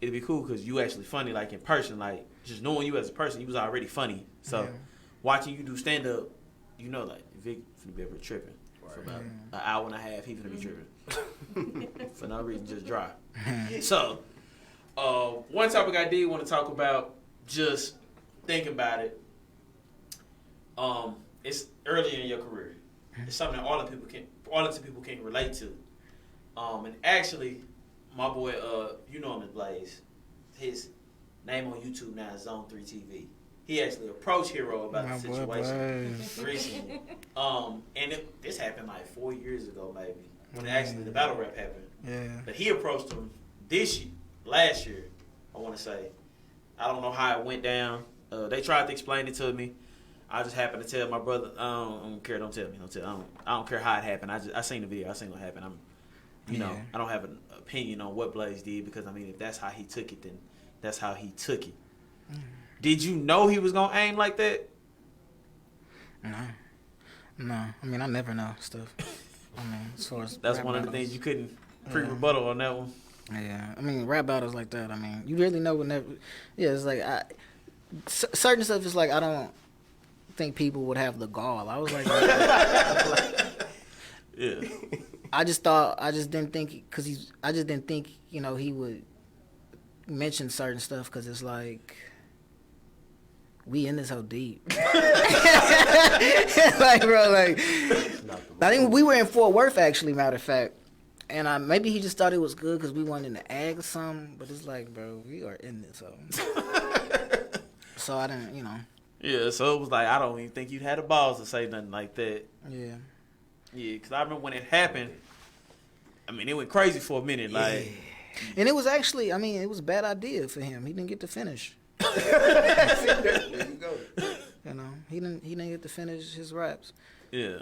it'd be cool because you actually funny, like in person, like just knowing you as a person, you was already funny. So watching you do stand up, you know, like Vic finna be able to tripping for about an hour and a half. He finna be tripping for no reason, just dry. So, one topic I did want to talk about, just thinking about it. It's earlier in your career. It's something that all the people can relate to. And actually, my boy, you know him as Blaze. His name on YouTube now is Zone 3 TV. He actually approached Hero about the situation recently. And this happened like 4 years ago, maybe, when actually the battle rap happened. Yeah. But he approached him last year, I want to say. I don't know how it went down. They tried to explain it to me. I just happened to tell my brother, I don't care, don't tell me. I don't care how it happened. I seen the video. I seen what happened. I don't have an opinion on what Blaze did because, I mean, if that's how he took it, then that's how he took it. Did you know he was going to aim like that? No. I mean, I never know stuff. I mean, as far as that's rap one of the battles. things you couldn't pre-rebuttal on that one. Yeah, I mean, rap battles like that. I mean, you really know whenever. Yeah, it's like certain stuff is like I don't think people would have the gall. I was like, yeah. I just didn't think he would mention certain stuff because it's like we in this so deep. Like, bro, like I think we were in Fort Worth actually, matter of fact. And maybe he just thought it was good because we wanted in the ag or something. But it's like, bro, we are in this. So I didn't, Yeah, so it was like, I don't even think you had the balls to say nothing like that. Yeah. Yeah, because I remember when it happened, I mean, it went crazy for a minute. Like, and it was actually, I mean, it was a bad idea for him. He didn't get to finish. There you go. He didn't get to finish his raps. yeah.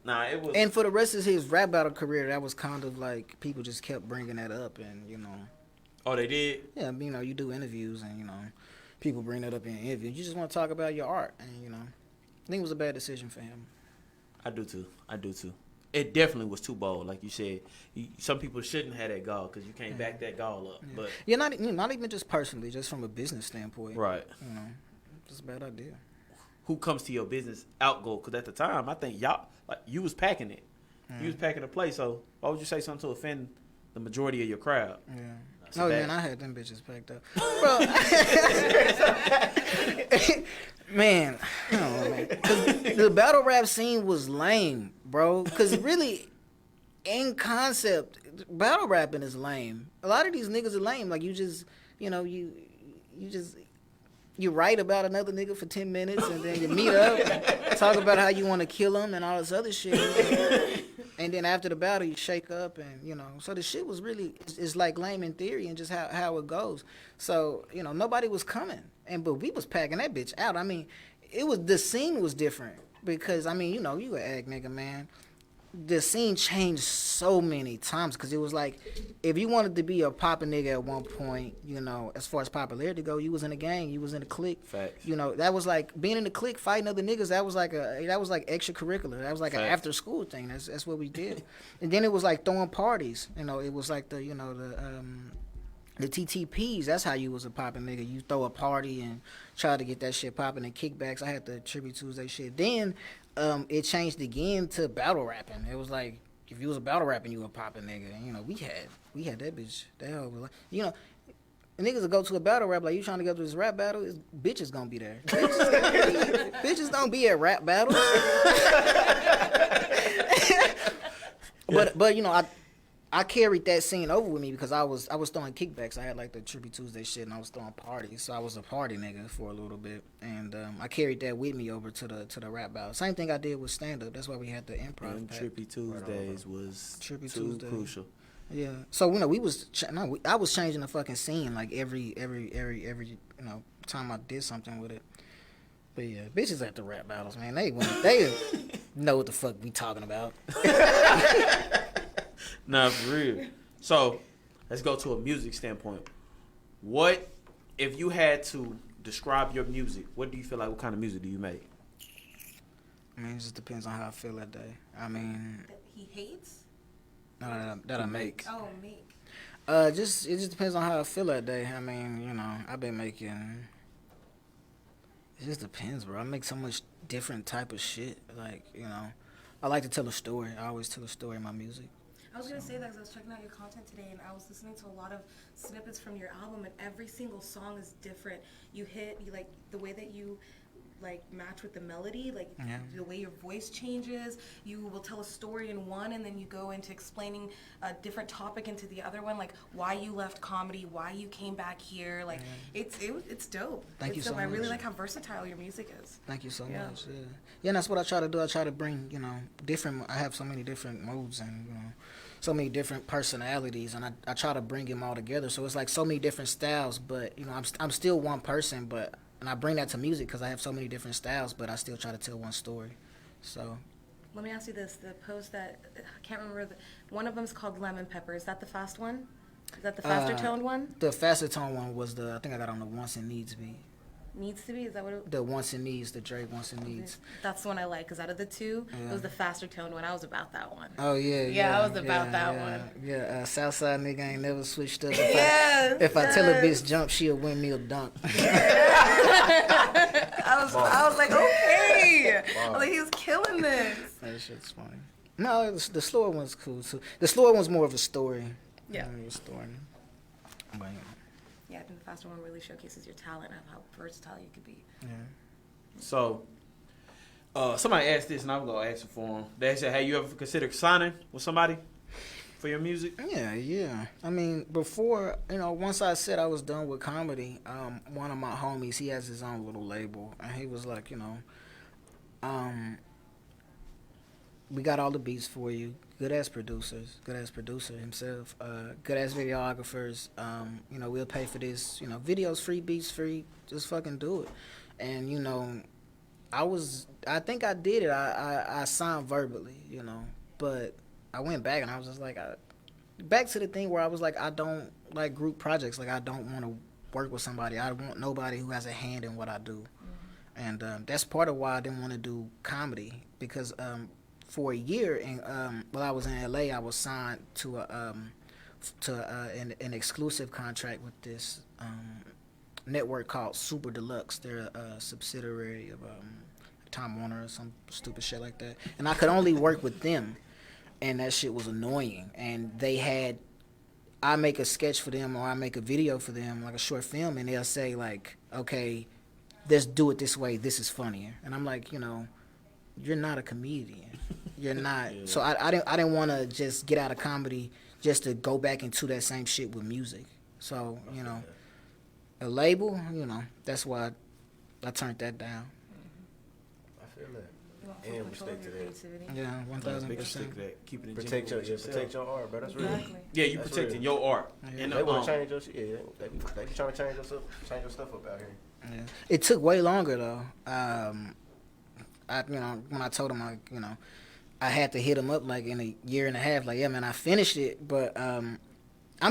Nah, it was. And for the rest of his rap battle career, that was kind of like people just kept bringing that up, and Oh, they did? yeah, you do interviews, and people bring that up in interviews. You just want to talk about your art, and I think it was a bad decision for him. I do too. It definitely was too bold, like you said. Some people shouldn't have that gall because you can't back that gall up. But Yeah, not even just personally, just from a business standpoint. right, It's a bad idea. who comes to your business outgo? Because at the time, I think you was packing it. You was packing the place. So why would you say something to offend the majority of your crowd? Yeah. That's Oh, bad. man, I had them bitches packed up. Bro. Man, I don't know, man. 'Cause the battle rap scene was lame, bro. Because really, in concept, battle rapping is lame. A lot of these niggas are lame. Like, you just, you write about another nigga for 10 minutes and then you meet up and talk about how you want to kill him and all this other shit. And then after the battle, you shake up and, so the shit was really, it's like lame in theory and just how it goes. So, nobody was coming. But we was packing that bitch out. I mean, the scene was different because, you an ag nigga, man. The scene changed so many times because it was like, if you wanted to be a poppin' nigga at one point, as far as popularity go, you was in a gang, you was in a clique. Facts. That was like being in the clique, fighting other niggas. That was like extracurricular. That was like an Facts. after school thing. That's what we did. And then it was like throwing parties. It was like the TTPs. That's how you was a poppin' nigga. You throw a party and try to get that shit poppin' and kickbacks. I had the Tribute Tuesday shit. Then it changed again to battle rapping. It was like if you was a battle rapping, you were a poppin' nigga. And, we had that bitch. That hell was like, niggas will go to a battle rap like you trying to go to this rap battle. Bitches gonna be there. Bitches don't be at rap battles. But I carried that scene over with me because I was throwing kickbacks. I had like the Tribute Tuesday shit, and I was throwing parties, so I was a party nigga for a little bit, and I carried that with me over to the rap battle. Same thing I did with stand up. That's why we had the improv. And pack. Trippy Tuesdays was Trippy too Tuesday. crucial. Yeah. So I was changing the fucking scene like every time I did something with it. But yeah, bitches at the rap battles, man, they know what the fuck we talking about. Nah, for real. So, let's go to a music standpoint. What if you had to describe your music, what do you feel like? What kind of music do you make? I mean, it just depends on how I feel that day. I mean, That he hates? that I make. Oh, make. It just depends on how I feel that day. I mean, you know, I've been making. It just depends, bro. I make so much different type of shit. Like, you know, I like to tell a story. I always tell a story in my music. I was gonna say that because I was checking out your content today, and I was listening to a lot of snippets from your album, and every single song is different. You like the way that you like match with the melody, like Yeah. the way your voice changes. You will tell a story in one, and then you go into explaining a different topic into the other one, like why you left comedy, why you came back here. Like it's dope. Thank you It's so dope. I really much. like how versatile your music is. Thank you so Yeah. much. Yeah. Yeah, and that's what I try to do. I try to bring, you know, different. I have so many different moods and, you know, so many different personalities, and I try to bring them all together. So it's like so many different styles, but, you know, I'm still one person, but, and I bring that to music because I have so many different styles, but I still try to tell one story. So. Let me ask you this: the post that I can't remember, one of them is called Lemon Pepper. Is that the fast one? Is that the faster toned one? The faster tone one was I think I got on the Wants and Needs beat. Needs to be? Is that what it The Wants and Needs, the Drake Wants and Needs. That's the one I like, because out of the two, Yeah. it was the faster toned one. I was about that one. Oh, yeah. Yeah, I was about that yeah. one. Yeah, Southside nigga ain't never switched up. Yes, If I tell a yes. bitch jump, she'll win me a dunk. I was like, okay. I was like, he was killing this. That shit's funny. No, the slower one's cool too. The slower one's more of a story. Yeah. More of a story. But, Yeah, I think the faster one really showcases your talent and how versatile you could be. yeah. So, somebody asked this, and I'm gonna ask it for them. They said, "Have you ever considered signing with somebody for your music?" Yeah. I mean, before, you know, once I said I was done with comedy, one of my homies, he has his own little label, and he was like, you know, we got all the beats for you. Good ass producers, good ass producer himself, good ass videographers. You know, we'll pay for this. You know, videos free, beats free. Just fucking do it. And you know, I think I did it. I signed verbally, you know, but I went back and I was just like, back to the thing where I was like, I don't like group projects. Like, I don't want to work with somebody. I want nobody who has a hand in what I do. And that's part of why I didn't want to do comedy, because for a year, and while I was in LA, I was signed to an exclusive contract with this network called Super Deluxe. They're a subsidiary of Time Warner or some stupid shit like that. And I could only work with them, and that shit was annoying. And I make a sketch for them, or I make a video for them, like a short film, and they'll say like, okay, let's do it this way. This is funnier. And I'm like, you know, you're not a comedian. You're not. Yeah. So I didn't want to just get out of comedy just to go back into that same shit with music. So, you know, a label, you know, that's why I turned that down. I feel that. You want full And control of respect your to that. creativity. Yeah, 1000%. Keep it in Protect genuine with yourself. protect your art, bro. That's real. Exactly. Yeah, you That's protecting real. your art. Yeah. And They want to change your shit. Yeah, they be trying to change your stuff up out here. Yeah. It took way longer though. You know, when I told him, you know, I had to hit him up like in a year and a half. Like, yeah, man, I finished it, but I'm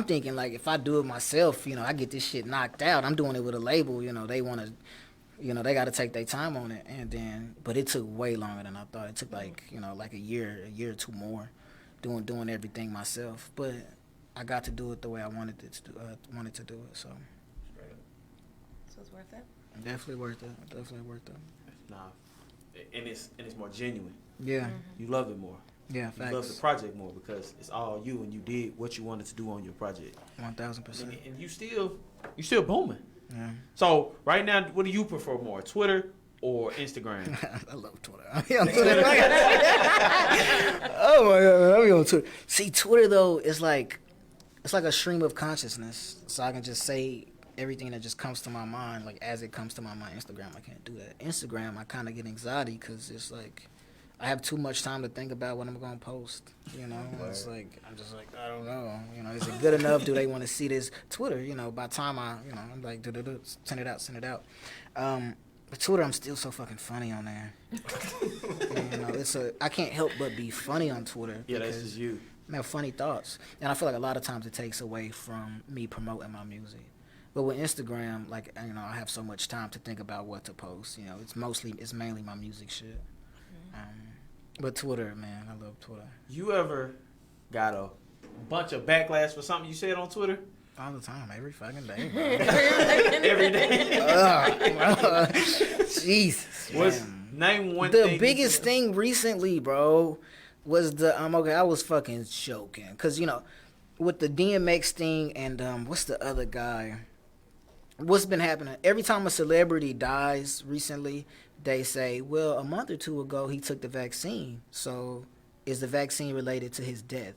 thinking like if I do it myself, you know, I get this shit knocked out. I'm doing it with a label. You know, they want to, you know, they got to take their time on it, and then, but it took way longer than I thought. It took like, you know, like a year or two more, doing everything myself. But I got to do it the way I wanted it to do it. So So it's worth it? definitely worth it. Definitely worth it. Nah, and it's more genuine. Yeah. You love it more. Yeah, You love the facts. project more because it's all you, and you did what you wanted to do on your project. 1000%. And you still booming. Yeah. So right now, what do you prefer more, Twitter or Instagram? I love Twitter. I be on Twitter. Oh my god, I be on Twitter. See, Twitter though is like, it's like a stream of consciousness. So I can just say everything that just comes to my mind, like as it comes to my mind. Instagram, I can't do that. Instagram, I kind of get anxiety because it's like I have too much time to think about what I'm gonna post. You know, it's like I'm just like I don't know. You know, is it good enough? Do they want to see this? Twitter, you know, by the time I'm like, send it out. But Twitter, I'm still so fucking funny on there. You know, I can't help but be funny on Twitter. Yeah, that's because just you. I have funny thoughts, and I feel like a lot of times it takes away from me promoting my music. But with Instagram, like, you know, I have so much time to think about what to post. You know, it's mainly my music shit. But Twitter, man, I love Twitter. You ever got a bunch of backlash for something you said on Twitter? All the time, every fucking day, bro. Every day. Jesus. Name one The thing. The biggest thing recently, bro, was the okay. I was fucking joking, cause you know, with the DMX thing and what's the other guy? What's been happening? Every time a celebrity dies recently, they say, well, a month or two ago he took the vaccine. So, is the vaccine related to his death?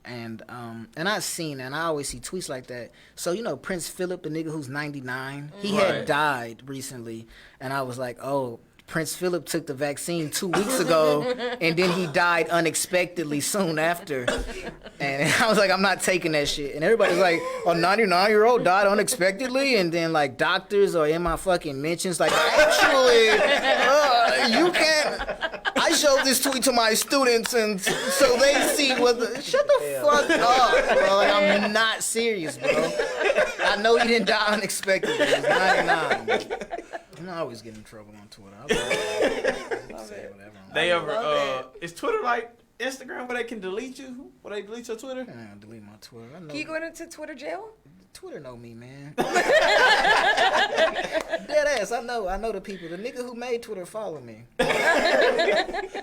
And I've seen, and I always see tweets like that. So, you know, Prince Philip, the nigga who's 99, he had died recently. And I was like, oh, Prince Philip took the vaccine 2 weeks ago, and then he died unexpectedly soon after. And I was like, I'm not taking that shit. And everybody's like, a 99-year-old died unexpectedly? And then, like, doctors are in my fucking mentions like, actually, you can't. I showed this tweet to my students, and so they see what the... Shut the fuck up, bro. Like, I'm not serious, bro. I know you didn't die unexpectedly. It's 99. I'm always getting in trouble on Twitter. They ever is Twitter like Instagram where they can delete you? Where they delete your Twitter? I don't delete my Twitter. I know Can you go into Twitter jail? Twitter know me, man. Dead ass. I know the people. The nigga who made Twitter follow me.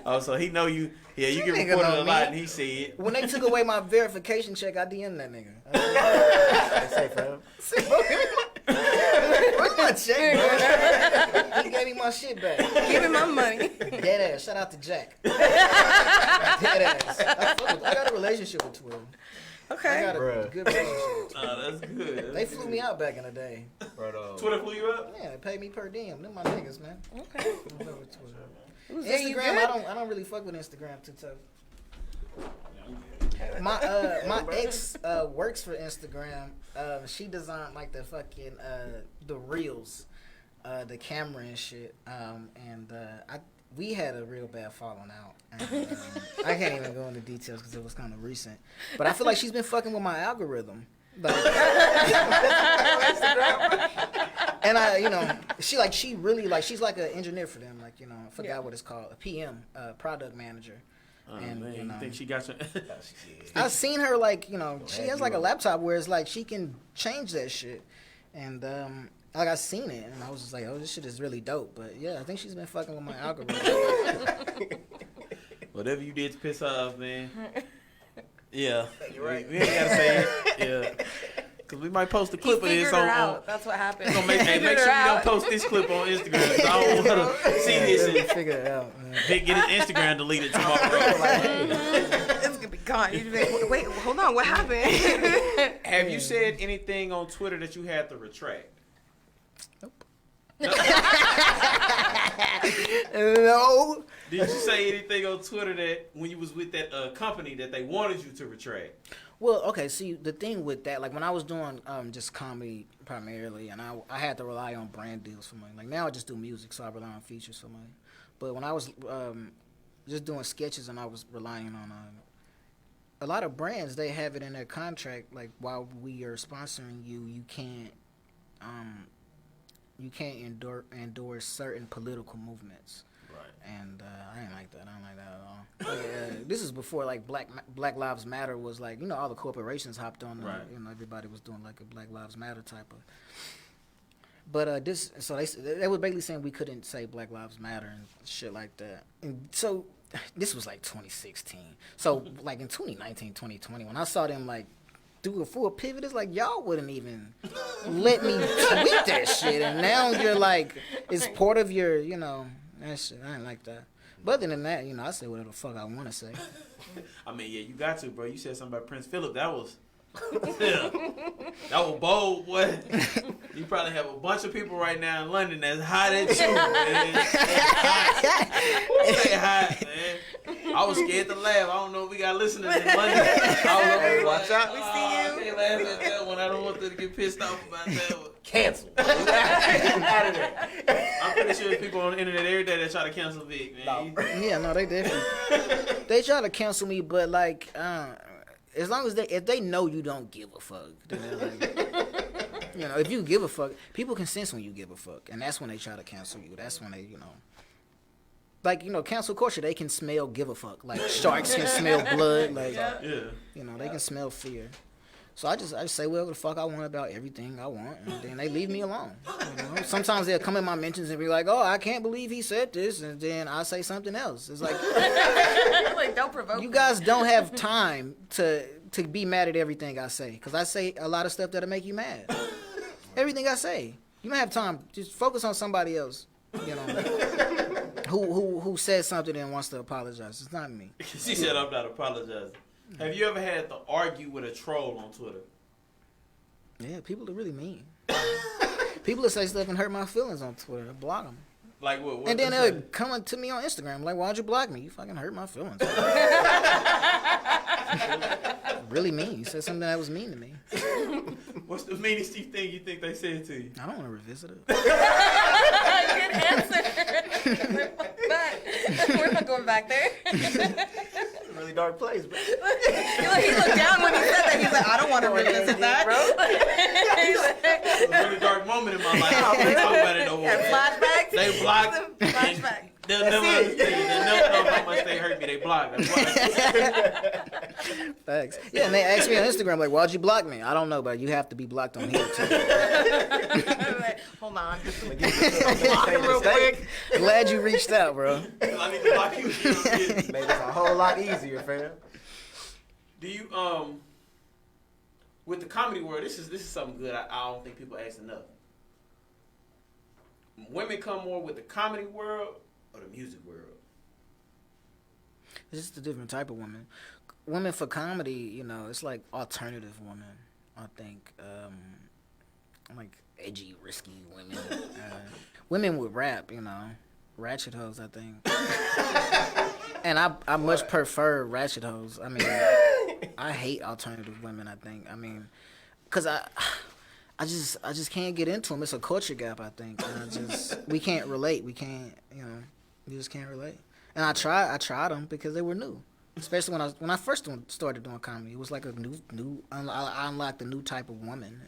Oh, so he know you. Yeah, you That get nigga reported know a lot, me. and he see it. When they took away my verification check, I DM'd that nigga. Say, fam. Where's my check, bro? He gave me my shit back. Give me my money. Dead ass. Shout out to Jack. Dead ass. I got a relationship with Twitter. I Okay. got a Bruh. good relationship. That's good. They flew me out back in the day. Twitter flew you up? Yeah, they paid me per diem. Them my niggas, man. Okay. I love with Twitter. There you Instagram, good? I don't really fuck with Instagram too tough. My ex works for Instagram. She designed like the fucking the reels, the camera and shit. We had a real bad falling out. And, I can't even go into details because it was kind of recent. But I feel like she's been fucking with my algorithm. Like, and she really she's like an engineer for them. Like, I forgot what it's called, a PM, product manager. And Man, you think she got you? I've seen her she has like a laptop where it's like she can change that shit, and I seen it and I was just like, oh, this shit is really dope. But yeah, I think she's been fucking with my algorithm. Whatever you did to piss her off, man. Yeah, You're right. We ain't gotta say it. Yeah, cause we might post a clip of this figured her on. out. That's what happened. Make sure you don't post this clip on Instagram. 'Cause I don't want her to see this and Figure it out, man. get his Instagram deleted tomorrow. It's gonna be gone. You'd be like, wait, hold on, what happened? Have you said anything on Twitter that you had to retract? No. Did you say anything on Twitter that when you was with that company that they wanted you to retract? Well, okay, see, the thing with that, like when I was doing just comedy primarily, and I had to rely on brand deals for money. Like now I just do music, so I rely on features for money. But when I was just doing sketches and I was relying on a lot of brands, they have it in their contract, like while we are sponsoring you, you can't endorse certain political movements. Right. And I ain't like that. I don't like that at all. This is before like Black Lives Matter was like, all the corporations hopped on. Right. Everybody was doing like a Black Lives Matter type of. But they were basically saying we couldn't say Black Lives Matter and shit like that. And so this was like 2016. So like in 2019, 2020, when I saw them like do a full pivot, it's like y'all wouldn't even let me tweet that shit, and now you're like it's part of your that shit. I ain't like that. But other than that, I say whatever the fuck I want to say. I mean, yeah, you got to, bro. You said something about Prince Philip. That was that was bold, boy. You probably have a bunch of people right now in London that's hot at you, man. They hot, man. I was scared to laugh. I don't know if we got listeners in London. Hey, watch out. We see I can't laugh at that one. I don't want them to get pissed off about that one. Cancel. I'm pretty sure there's people on the internet every day that try to cancel Vic, man. Yeah, no, they definitely they try to cancel me, but like as long as if they know you don't give a fuck, then they're like, You know, if you give a fuck, people can sense when you give a fuck, and that's when they try to cancel you. That's when they, you know, like, you know, cancel culture. They can smell give a fuck. Like sharks can smell blood. Like, you know, they can smell fear. So I just say whatever the fuck I want about everything I want, and then they leave me alone. You know? Sometimes they'll come in my mentions and be like, "Oh, I can't believe he said this," and then I say something else. It's like, Like, don't provoke you me. guys don't have time to be mad at everything I say, because I say a lot of stuff that'll make you mad. Everything I say, you don't have time. Just focus on somebody else. You know, who says something and wants to apologize. It's not me. She said, "I'm not apologizing." Have you ever had to argue with a troll on Twitter? Yeah, people are really mean. People that say stuff and hurt my feelings on Twitter, I block them. Like what? And then they'll come to me on Instagram like, "Why'd you block me? You fucking hurt my feelings." Really mean. You said something that was mean to me. What's the meanest thing you think they said to you? I don't want to revisit it. Good answer. We're not going back there. Really dark place, bro. He looked down when he said that. He's like, I don't want to revisit that. He's like, It was a really dark moment in my life. I can't talk about it no more. and flashbacks. They blocked. Flashback. They'll never understand. They'll never know how much they hurt me. They blocked. That's why. Thanks. Yeah, and they asked me on Instagram, like, "Why'd you block me?" I don't know, but you have to be blocked on here, too. Like, hold on. Block him real quick. Glad you reached out, bro. I need to block you. Made this a whole lot easier, fam. Do you with the comedy world? This is something good. I don't think people ask enough. Women come more with the comedy world or the music world? It's just a different type of woman. Women for comedy, you know, it's like alternative women, I think. Like edgy, risky women. Women with rap, you know. Ratchet hoes, I think. And I much prefer ratchet hoes. I mean, I hate alternative women, I think. I mean, because I just can't get into them. It's a culture gap, I think. And we can't relate. We can't, you know, we just can't relate. And I tried them because they were new. Especially when I first started doing comedy, it was like a new. I unlocked a new type of woman.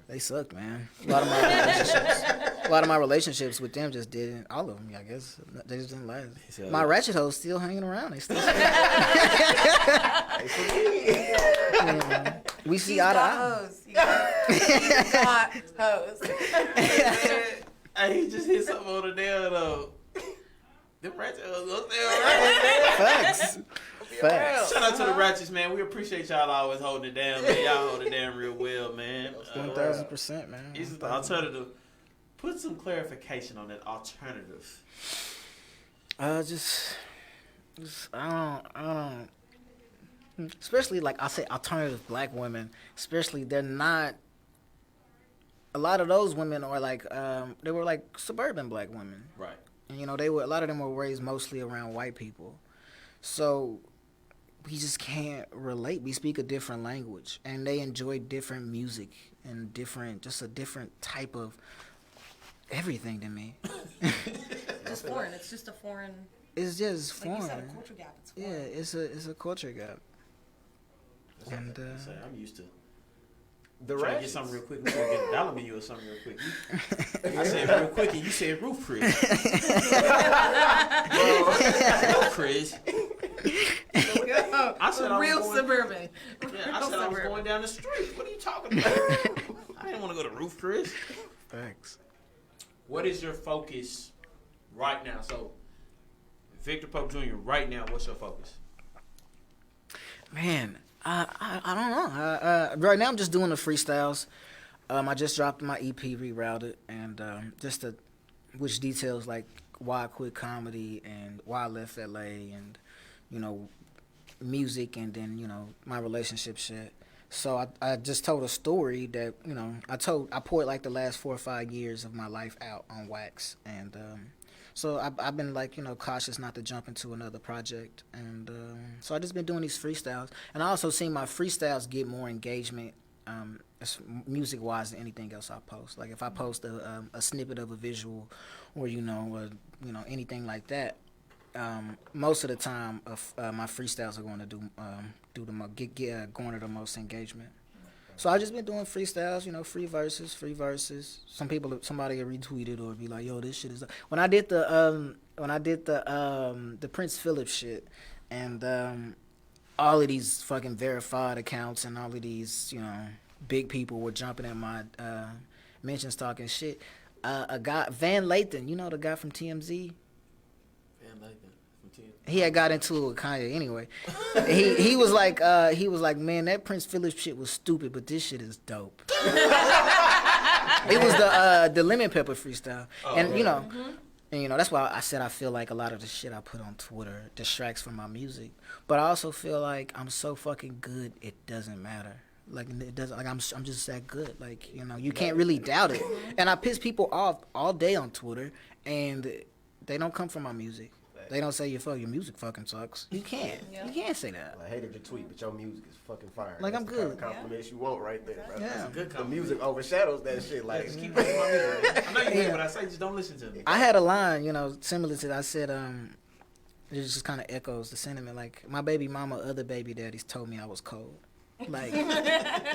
They sucked, man. A lot of my relationships with them just didn't. All of them, I guess, they just didn't last. My ratchet hoes still hanging around. They still. We see eye to eye. Hose. You got hose. Hey, he just hit something on the nail though. Them ratchets gonna stay around. Facts. Facts. Shout out to the ratchets, man. We appreciate y'all always holding it down, man. Y'all hold it down real well, man. 1,000%, man. It's the alternative. Put some clarification on that alternative. Just I don't. Especially like I say, alternative black women. Especially they're not. A lot of those women are like they were like suburban black women. Right. And, you know, a lot of them were raised mostly around white people. So we just can't relate. We speak a different language, and they enjoy different music and just a different type of everything than me. It's foreign. It's just a foreign. It's just foreign. Like you said, a culture gap. It's Yeah, foreign. it's a culture gap. And I'm used to. The Trying to get ratchets. something real quick. We gonna get a dollar menu or something real quick. I said real quick, and you said roof, Chris. Roof, Chris. I said I was Real going, suburban. Yeah, I said I was going down the street. What are you talking about? I didn't want to go to roof, Chris. Thanks. What is your focus right now? So, Victor Pope Jr. Right now, what's your focus? Man, I don't know. Right now I'm just doing the freestyles. I just dropped my EP, Rerouted, and which details like why I quit comedy and why I left LA and, you know, music and then, you know, my relationship shit. So I just told a story that, you know, I poured like the last 4 or 5 years of my life out on wax. And so I've been like, you know, cautious not to jump into another project. And so I just been doing these freestyles. And I also seen my freestyles get more engagement music-wise than anything else I post. Like if I post a snippet of a visual or, you know, anything like that, most of the time my freestyles are going to garner the most engagement. So I just been doing freestyles, you know, free verses. Somebody will retweet it or be like, "Yo, this shit is." When I did the Prince Philip shit, and all of these fucking verified accounts and all of these, you know, big people were jumping at my mentions talking shit. A guy, Van Lathan, you know the guy from TMZ. He had got into it with Kanye anyway. he was like, man, that Prince Philip shit was stupid, but this shit is dope. It was the Lemon Pepper freestyle, and you know, that's why I said I feel like a lot of the shit I put on Twitter distracts from my music, but I also feel like I'm so fucking good it doesn't matter. Like it doesn't. Like I'm just that good. Like, you know, you can't really doubt it. And I piss people off all day on Twitter, and they don't come from my music. They don't say your music fucking sucks. You can't. You can't say that. I hated your tweet, but your music is fucking fire. Like, that's I'm the good. Kind of compliments you want right there, bro. Yeah. That's a good The compliment. music overshadows that shit. Like, Just keep listening to my music, man. I know you hear what I say, just don't listen to me. I had a line, you know, similar to that. I said, it just kind of echoes the sentiment. Like, my baby mama, other baby daddies told me I was cold. Like,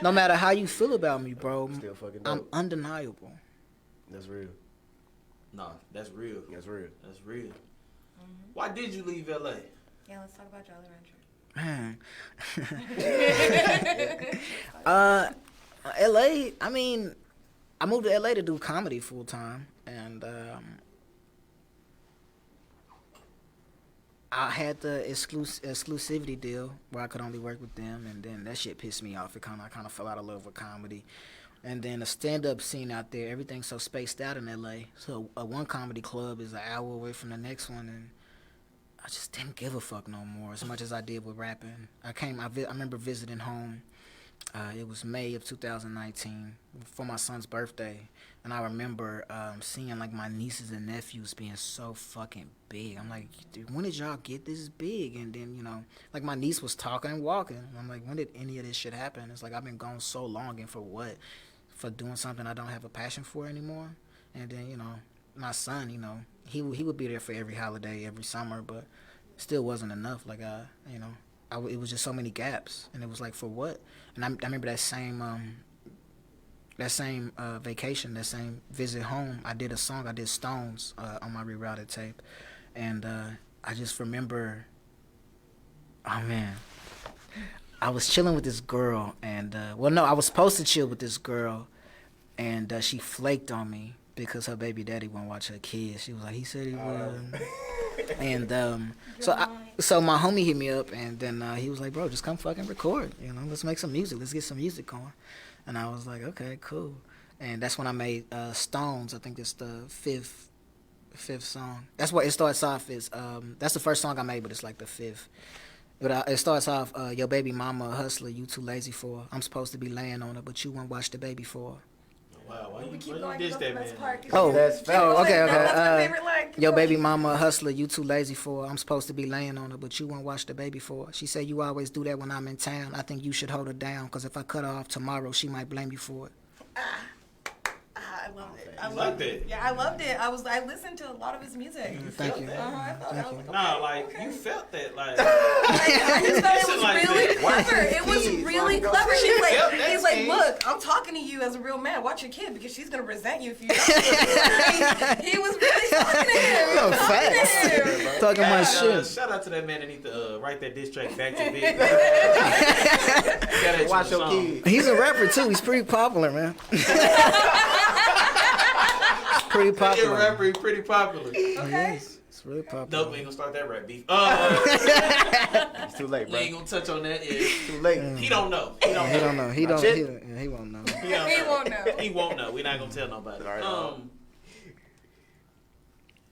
no matter how you feel about me, bro, still fucking I'm dope. undeniable. That's real. No, that's real. That's real. That's real. Why did you leave LA? Yeah, let's talk about Jolly Rancher. Man. LA, I mean, I moved to LA to do comedy full time, and I had the exclusivity deal where I could only work with them, and then that shit pissed me off. I kind of fell out of love with comedy. And then the stand-up scene out there, everything's so spaced out in LA. So one comedy club is an hour away from the next one, and I just didn't give a fuck no more as much as I did with rapping. I remember visiting home. It was May of 2019 for my son's birthday, and I remember seeing like my nieces and nephews being so fucking big. I'm like, dude, when did y'all get this big? And then, you know, like my niece was talking and walking. I'm like, when did any of this shit happen? It's like I've been gone so long, and for what? For doing something I don't have a passion for anymore. And then, you know, my son, you know, he would be there for every holiday, every summer, but still wasn't enough. Like, you know, it was just so many gaps, and it was like, for what? And I remember that same vacation, that same visit home, I did Stones on my rerouted tape, and I just remember, oh man, I was chilling with this girl, and I was supposed to chill with this girl, and she flaked on me because her baby daddy wouldn't watch her kids. She was like, he said he would. And so my homie hit me up, and then he was like, bro, just come fucking record. You know, let's make some music. Let's get some music going. And I was like, okay, cool. And that's when I made Stones. I think it's the fifth song. That's what it starts off as. That's the first song I made, but it's like the fifth. But it starts off, your baby mama a hustler, you too lazy for. I'm supposed to be laying on her, but you won't watch the baby for. Wow, why We keep you going dish to that the best man? part. That's Okay. That's my favorite line. Keep Your going. baby mama a hustler, you too lazy for. I'm supposed to be laying on her, but you won't watch the baby for. She said you always do that when I'm in town. I think you should hold her down, because if I cut her off tomorrow, she might blame you for it. I loved it. I You loved liked it? Yeah, I loved it. I listened to a lot of his music. Thank you. I thought that was like, Nah, okay, like, okay. you felt that, like. I just thought it was Like really that. clever. It was Kids, really like, clever. She's like, Yep, he's that's like, me. look, I'm talking to you as a real man. Watch your kid because she's gonna resent you if you don't. He was really talking to him. He was talking to him. Talking my Hey, shit. shout out to that man that need to write that diss track back to Big. Gotta Watch your song. kids. He's a rapper too. He's pretty popular, man. Pretty You're a popular. rapper, he pretty popular. Okay. It's really popular. Dope, we ain't gonna start that rap beef. It's too late, We bro. ain't gonna touch on that. Yeah. It's too late. He don't know. He don't know. He Watch it. won't know. He don't He know. won't know. He won't know. We're not gonna tell nobody. All right,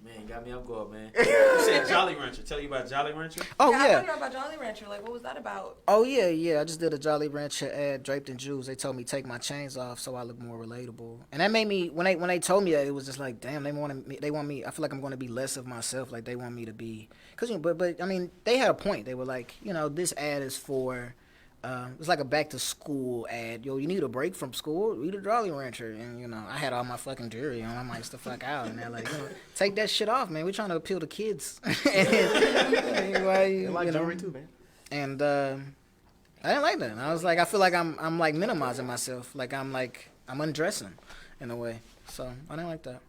Man, got me up guard, man. You said Jolly Rancher. Tell you about Jolly Rancher? Oh I yeah. don't know about Jolly Rancher. Like, what was that about? Oh yeah. I just did a Jolly Rancher ad draped in jewels. They told me take my chains off so I look more relatable, and that made me when they told me that, it was just like, damn, they want me. I feel like I'm going to be less of myself. Like they want me to be, cause but I mean they had a point. They were like, you know, this ad is for. It's like a back to school ad. Yo, you need a break from school? Read a Jolly Rancher. And, you know, I had all my fucking jewelry on. I'm like, the fuck out. And they're like, you know, take that shit off, man. We're trying to appeal to kids. They like you know. jewelry too, man. And I didn't like that. I was like, I feel like I'm like minimizing myself. Like I'm undressing in a way. So I didn't like that.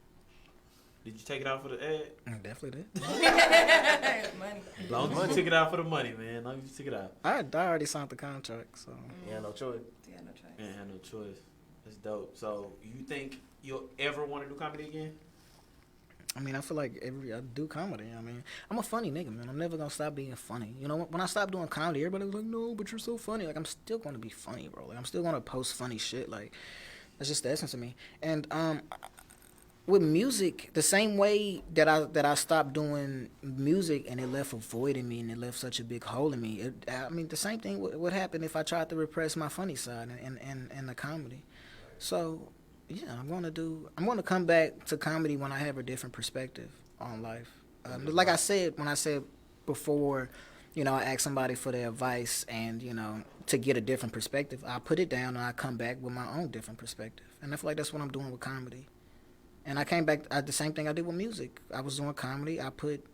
Did you take it out for the ad? I definitely did. Money. As long as you took it out for the money, man. As long as you took it out. I already signed the contract, so. Yeah, no choice. Yeah, no choice. You ain't had no choice. That's dope. So you think you'll ever want to do comedy again? I mean, I feel like I do comedy. I mean, I'm a funny nigga, man. I'm never gonna stop being funny. You know, when I stopped doing comedy, everybody was like, "No, but you're so funny." Like, I'm still gonna be funny, bro. Like, I'm still gonna post funny shit. Like, that's just the essence of me. And with music, the same way that I stopped doing music and it left a void in me and it left such a big hole in me. I mean, the same thing would happen if I tried to repress my funny side and the comedy. So. Yeah, I'm gonna come back to comedy when I have a different perspective on life. Like I said, when I said before, you know, I ask somebody for their advice and, you know, to get a different perspective, I put it down and I come back with my own different perspective. And I feel like that's what I'm doing with comedy. And I came back, the same thing I did with music. I was doing comedy, I put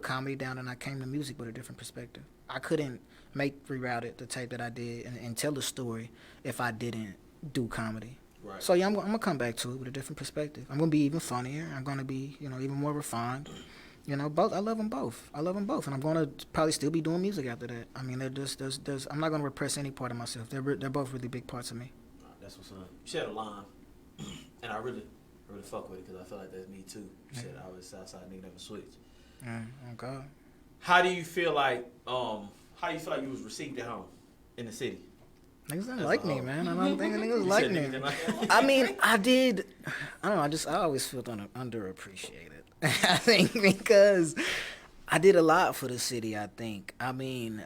comedy down and I came to music with a different perspective. I couldn't reroute it, the tape that I did, and tell the story if I didn't do comedy. Right. So yeah, I'm gonna come back to it with a different perspective. I'm gonna be even funnier. I'm gonna be, you know, even more refined. You know, both. I love them both. And I'm gonna probably still be doing music after that. I mean, I'm not gonna repress any part of myself. They're both really big parts of me. That's what's up. You said a line, and I really fuck with it because I feel like that's me too. You said I was Southside nigga never switch. Oh God. How do you feel like you was received at home in the city? Niggas didn't like me, man. I don't think niggas You like said me. niggas didn't like- I mean, I don't know. I always felt underappreciated. I think because I did a lot for the city, I think. I mean,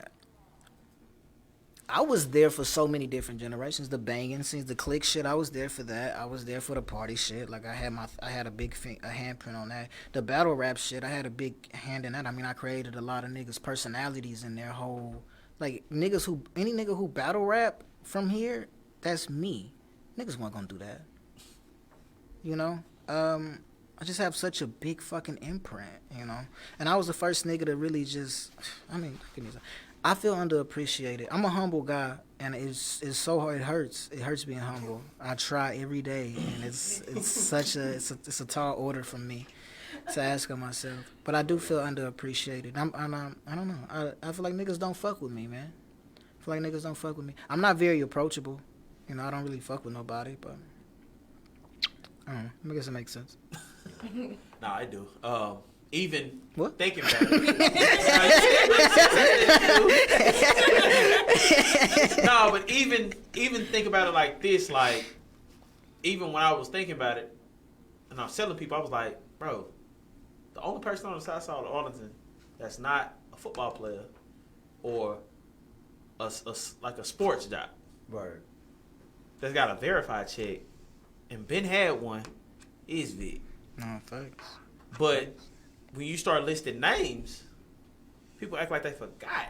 I was there for so many different generations. The banging scenes, the click shit, I was there for that. I was there for the party shit. Like, I had a big handprint on that. The battle rap shit, I had a big hand in that. I mean, I created a lot of niggas' personalities in their whole... Like, any nigga who battle rap from here, that's me. Niggas weren't gonna do that. You know? I just have such a big fucking imprint, you know? And I was the first nigga to really just... I mean, I feel underappreciated. I'm a humble guy, and it's so hard. It hurts. It hurts being humble. I try every day, and it's a tall order for me to ask of myself. But I do feel underappreciated. I don't know. I feel like niggas don't fuck with me, man. I feel like niggas don't fuck with me. I'm not very approachable. You know, I don't really fuck with nobody, but I don't know. I guess it makes sense. Nah, I do. Even What? thinking about it. No, but even think about it like this, like, even when I was thinking about it, and I was telling people, I was like, bro, the only person on the south side of Arlington that's not a football player or like a sports doc Word. that's got a verified check, and Ben had one, is Vic. No, thanks. But when you start listing names, people act like they forgot.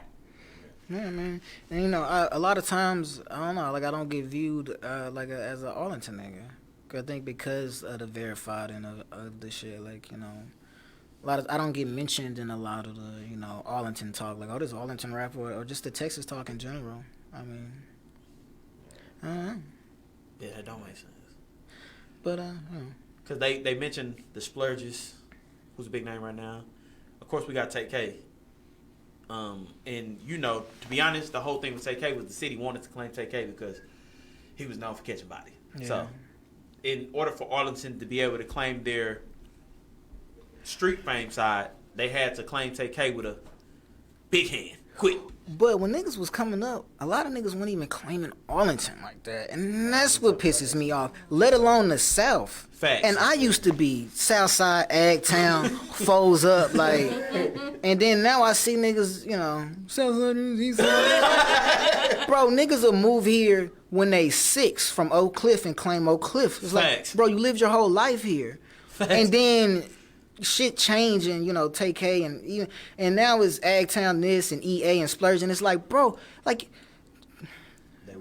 Yeah, man. And you know, a lot of times, I don't know, like I don't get viewed as an Arlington nigga. I think because of the verified and of the shit, like, you know, I don't get mentioned in a lot of the, you know, Arlington talk, like, oh, this Arlington rapper, or just the Texas talk in general. I mean, I don't know. Yeah, that don't make sense. But, I don't know. Because they mentioned the Splurges, who's a big name right now. Of course, we got Tay K. And, you know, to be honest, the whole thing with Tay K was the city wanted to claim Tay K because he was known for catching body. Yeah. So, in order for Arlington to be able to claim their street fame side, they had to claim Tay K with a big hand. Quick. But when niggas was coming up, a lot of niggas weren't even claiming Arlington like that. And that's what pisses me off, let alone the South. Facts. And I used to be Southside, Agtown, foes up, like, and then now I see niggas, you know, Southside, Eastside. Bro, niggas will move here when they 6 from Oak Cliff and claim Oak Cliff. It's Facts. like, bro, you lived your whole life here. Facts. And then shit changing, you know, Tay K and now it's Agtown this and EA and Splurge, and it's like, bro, like,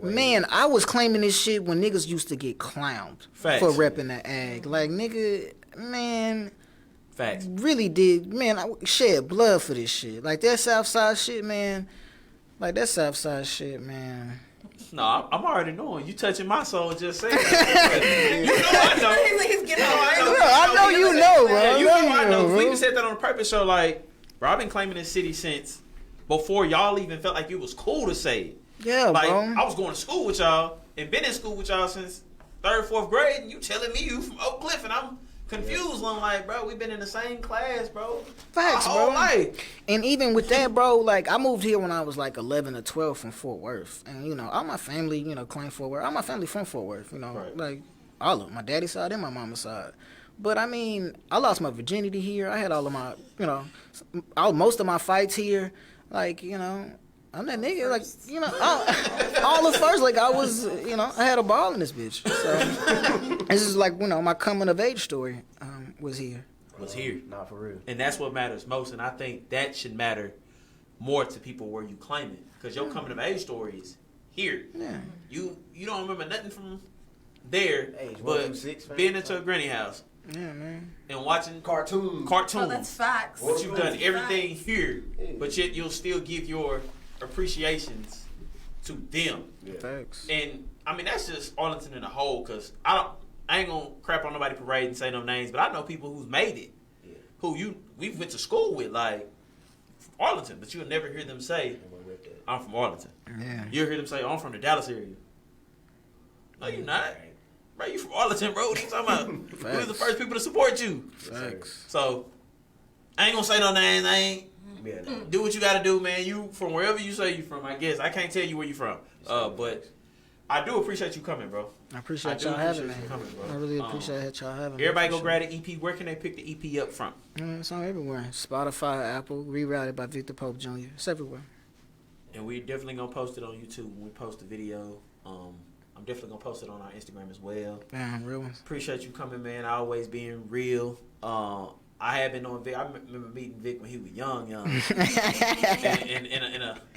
man, I was claiming this shit when niggas used to get clowned Facts. for repping the ag. Like, nigga, man, Facts. really did, man, I shed blood for this shit. Like, that Southside shit, man, Like that Southside shit, man. No, I'm already knowing. You touching my soul just saying. You know I know. He's getting I know you know, bro. Yeah, you know I know. bro. We even said that on the purpose show. Like, bro, I've been claiming this city since before y'all even felt like it was cool to say it. Yeah, Like, bro. I was going to school with y'all and been in school with y'all since 3rd, 4th grade, and you telling me you from Oak Cliff, and I'm confused. I'm like, bro, we've been in the same class, bro. Facts, our whole bro. life. And even with that, bro, like I moved here when I was like 11 or 12 from Fort Worth, and you know, all my family, you know, claim Fort Worth. All my family from Fort Worth, you know, Right. like all of my daddy's side and my mama's side. But I mean, I lost my virginity here. I had all of my, you know, most of my fights here. Like, you know, I'm that nigga. Like, you know, all the first, like I was, you know, I had a ball in this bitch. So this is like, you know, my coming of age story was here. Was here. Nah, for real. And that's what matters most. And I think that should matter more to people where you claim it. Because your coming of age story is here. Yeah. You don't remember nothing from there, Age 1 but through 6, fam. being into a granny house Yeah, man. and watching Cartoons. cartoons. Oh, that's facts. But you've done That's everything facts. here, but yet you'll still give your appreciations to them. Thanks. And I mean that's just Arlington in a whole. Cause I ain't gonna crap on nobody parade and say no names, but I know people who's made it, who we went to school with, like from Arlington, but you'll never hear them say, "I'm from Arlington." Yeah. You'll hear them say, "I'm from the Dallas area." No, you're not. Bro, you from Arlington, bro. What are you talking about? We was the first people to support you. Thanks. So, I ain't gonna say no names. I ain't. Yeah, nah. Do what you gotta do, man. You from wherever you say you from, I guess. I can't tell you where you from. But I do appreciate you coming, bro. I appreciate do y'all having me. appreciate you coming, bro. I really appreciate y'all having me. Everybody for go sure. grab the EP. Where can they pick the EP up from? It's on everywhere. Spotify, Apple, rerouted by Victor Pope Jr. It's everywhere. And we definitely gonna post it on YouTube when we post the video. I'm definitely gonna post it on our Instagram as well. Damn, real ones. Appreciate you coming, man. Always being real. I have been on Vic. I remember meeting Vic when he was young, in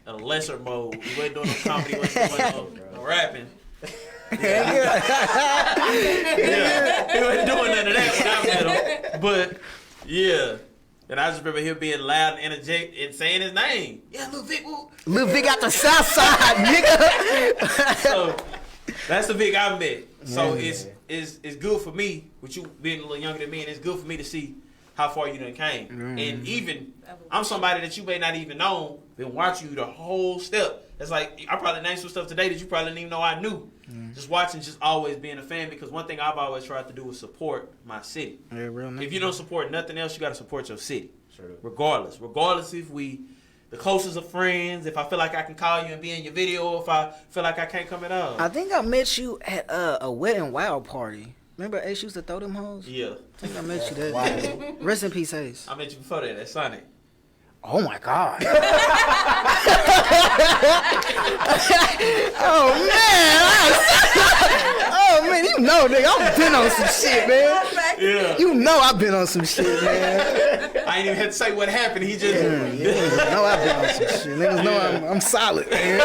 a lesser mode. We wasn't doing no comedy, wasn't doing no rapping. Yeah, he wasn't doing none of that when I met him. But yeah, and I just remember him being loud and energetic and saying his name. Yeah, Lil Vic. Woo. Lil Vic out the south side, nigga. So that's the Vic I met. So it's good for me, with you being a little younger than me, and it's good for me to see how far you done came. And even I'm somebody that you may not even know, been watching you the whole step. It's like I probably named some stuff today that you probably didn't even know I knew. Just watching, just always being a fan, because one thing I've always tried to do is support my city. Yeah, real nigga. If you don't support nothing else, you got to support your city. Sure. Regardless if we the closest of friends, if I feel like I can call you and be in your video, or if I feel like I can't come at all. I think I met you at a Wet n Wild party. Remember Ace used to throw them hoes? Yeah. I think I met you there. Rest in peace, Ace. I met you before that at Sonic. Oh my God. Oh man, you know, nigga, I've been on some shit, man. Yeah. You know I've been on some shit, man. I ain't even had to say what happened. He just Niggas know I've been on some shit. Niggas know I'm solid, man.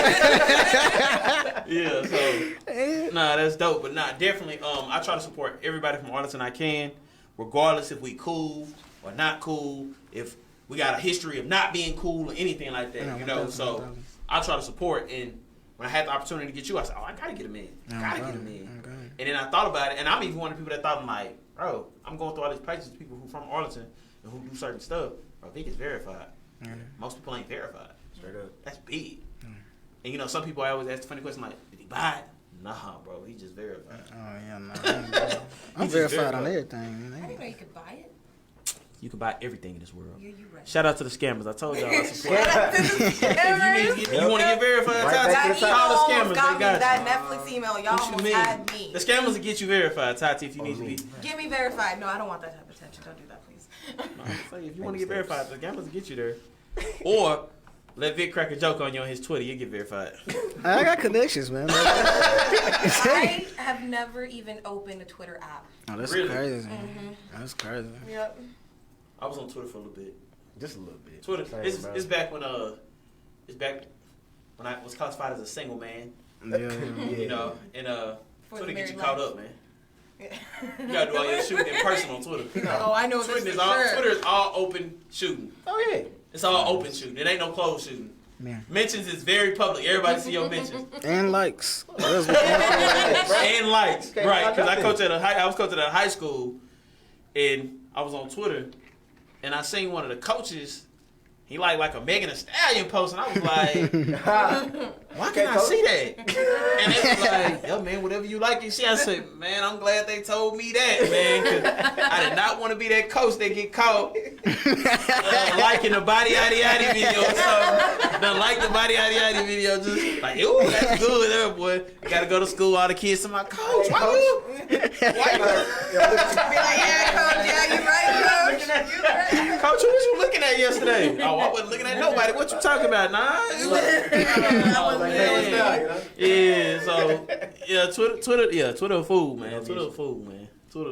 Yeah, so nah, that's dope. But nah, definitely I try to support everybody from Arlington I can, regardless if we cool or not cool, if we got a history of not being cool or anything like that, you know. So I try to support, and when I had the opportunity to get you, I said, "Oh, I gotta get him in. Gotta get him in." And then I thought about it, and I'm even one of the people that thought, I'm like, bro, I'm going through all these pages of people who from Arlington and who do certain stuff. Bro, Vic is verified. Most people ain't verified. Straight up. That's big. And you know, some people I always ask the funny question like, did he buy it? Nah, bro, he just verified. Oh yeah, no. I'm verified on everything. I didn't know you could buy it. You can buy everything in this world. Yeah, you right. Shout out to the scammers. I told y'all I support. If you want to get verified, Right back to the That call the email scammers. got They me. got That you. Netflix email, y'all What you almost mean? had me. The scammers will get you verified, Tati, if you need to be. Get me verified. No, I don't want that type of attention. Don't do that, please. No, I'm saying, if you want to get verified, the scammers will get you there. Or let Vic crack a joke on you on his Twitter, you get verified. I got connections, man. I have never even opened a Twitter app. Oh, that's Really? crazy. That's crazy. Yep. I was on Twitter for a little bit. Just a little bit. Twitter, Same, bro. it's back when I was classified as a single man. Yeah. You know, and For the Twitter gets you married caught life. up, man. You gotta do all your shooting in person on Twitter. Oh, I know this Twitter for is all sure. Twitter is all open shooting. Oh yeah. It's all open shooting. It ain't no closed shooting. Man. Mentions is very public. Everybody see your mentions. And likes. And likes. Can't Right, hide because I nothing. was coaching at a high school, and I was on Twitter, and I seen one of the coaches. He like a Megan Thee Stallion post, and I was like, why can't I see that? And they was like, yo, man, whatever you like and see. I said, man, I'm glad they told me that, man, because I did not want to be that coach that get caught liking the Body Yaddy Yaddy video or something. Done like the Body Yaddy Yaddy video, just like, ooh, that's good there, boy. Got to go to school, all the kids to my coach. Why you? Be like, yeah, coach, yeah, you right, coach. You right. Coach, who was you looking at yesterday? Oh, I wasn't looking at nobody. What you talking about? Nah. Yeah, so Twitter a fool, man. Twitter a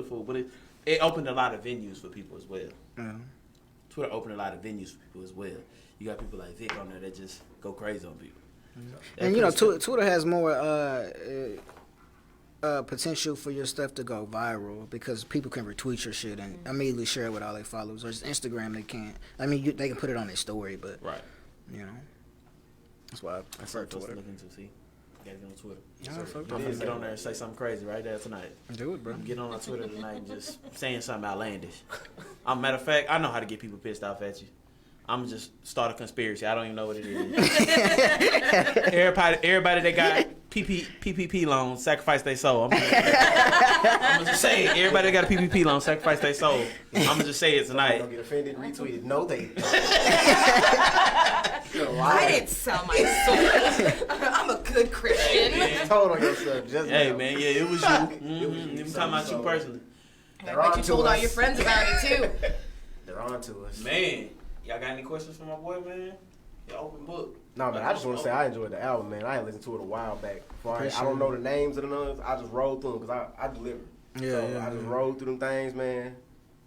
fool, but it opened a lot of venues for people as well. Twitter opened a lot of venues for people as well. You got people like Vic on there that just go crazy on people. And you know, Twitter has more potential for your stuff to go viral because people can retweet your shit and immediately share it with all their followers. Or just Instagram, they can't. I mean, they can put it on their story, but right, you know, that's why I prefer Twitter. Looking to see. Gotta get on Twitter. Yeah, I'm gonna get on there and say something crazy right there tonight. do it, bro. I'm getting on Twitter tonight and just saying something outlandish. Matter of fact, I know how to get people pissed off at you. I'm gonna just start a conspiracy. I don't even know what it is. everybody that got PPP loans sacrifice their soul. I'm gonna just say it. Everybody that got a PPP loan sacrifice their soul. I'm gonna just say it tonight. Don't get offended, retweeted. No, they. I didn't sell my soul. I'm a good Christian. Told on yourself just Hey now. man, yeah, it was you. Mm-hmm. I'm talking about you personally. I bet you told all your friends about it too. They're on to us. Man, y'all got any questions for my boy, man? Yeah, open book. No, man, I just want to say I enjoyed the album, man. I had listened to it a while back. I don't know the names of the nuns. I just rolled through them because I deliver. I just rolled through them things, man.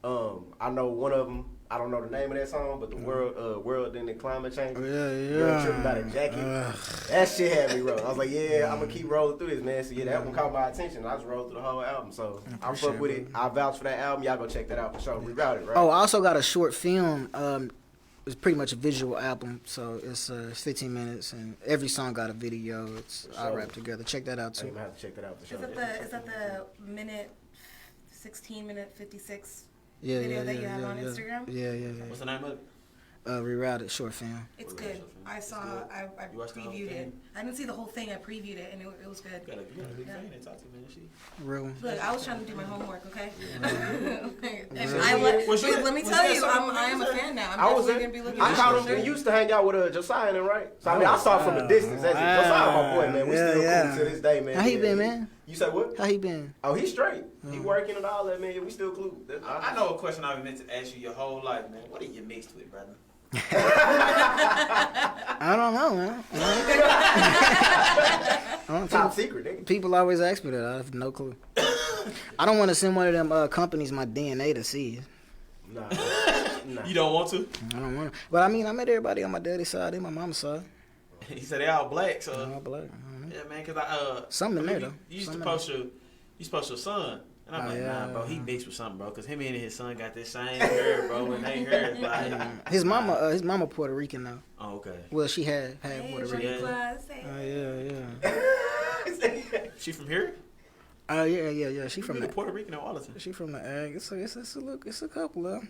I know one of them. I don't know the name of that song, but the world in the climate change. Girl tripping about a jacket. That shit had me rolling. I was like, I'm gonna keep rolling through this, man. So that one caught my attention. I just rolled through the whole album. So I fuck with it. I vouch for that album. Y'all go check that out for sure. Rerouted, right? Oh, I also got a short film. It's pretty much a visual album, so it's 15 minutes, and every song got a video. It's all wrapped together. Check that out too. I'm gonna have to check that out for sure. Is that the minute 16-minute 56 Yeah, video that you have on Instagram? Yeah. What's the name of it? Rerouted short film. It's good. I You watched the whole previewed it. thing? I didn't see the whole thing. I previewed it, and it was good. You got a big fan that talk to me, she. Real one. Look, I was trying to do my homework, okay? Was you- Let me was tell that you, something- I am a fan now. I I'm was definitely there. going to be looking I at caught your him. shirt. We used to hang out with Josiah and them, right? So I mean, I saw from a distance. That's it. Josiah, my boy, man. We still cool to this day, man. How he Yeah. been, man? You say what? How he been? Oh, he's straight. He working and all that, man. We still cool. I know a question I've been meant to ask you your whole life, man. What are you mixed with, brother? I don't know, man. I don't Top think secret, nigga. people always ask me that. I have no clue. I don't want to send one of them companies my DNA to see. Nah. You don't want to? I don't want to. But I mean, I met everybody on my daddy's side and my mom's side. He said they all black, so All black. yeah, man. Cause Something in there, though. You used to Something post your son, and I'm Oh, like, yeah. nah, bro, he mixed with something, bro. Cause him and his son got this same hair, bro, and they hair is like. His mama Puerto Rican now. Oh, okay. Well, she had Puerto Rican. Yeah. Yeah. She from here? Yeah. She from From the Puerto Rican or Arlington? She from the ag. It's a couple of them.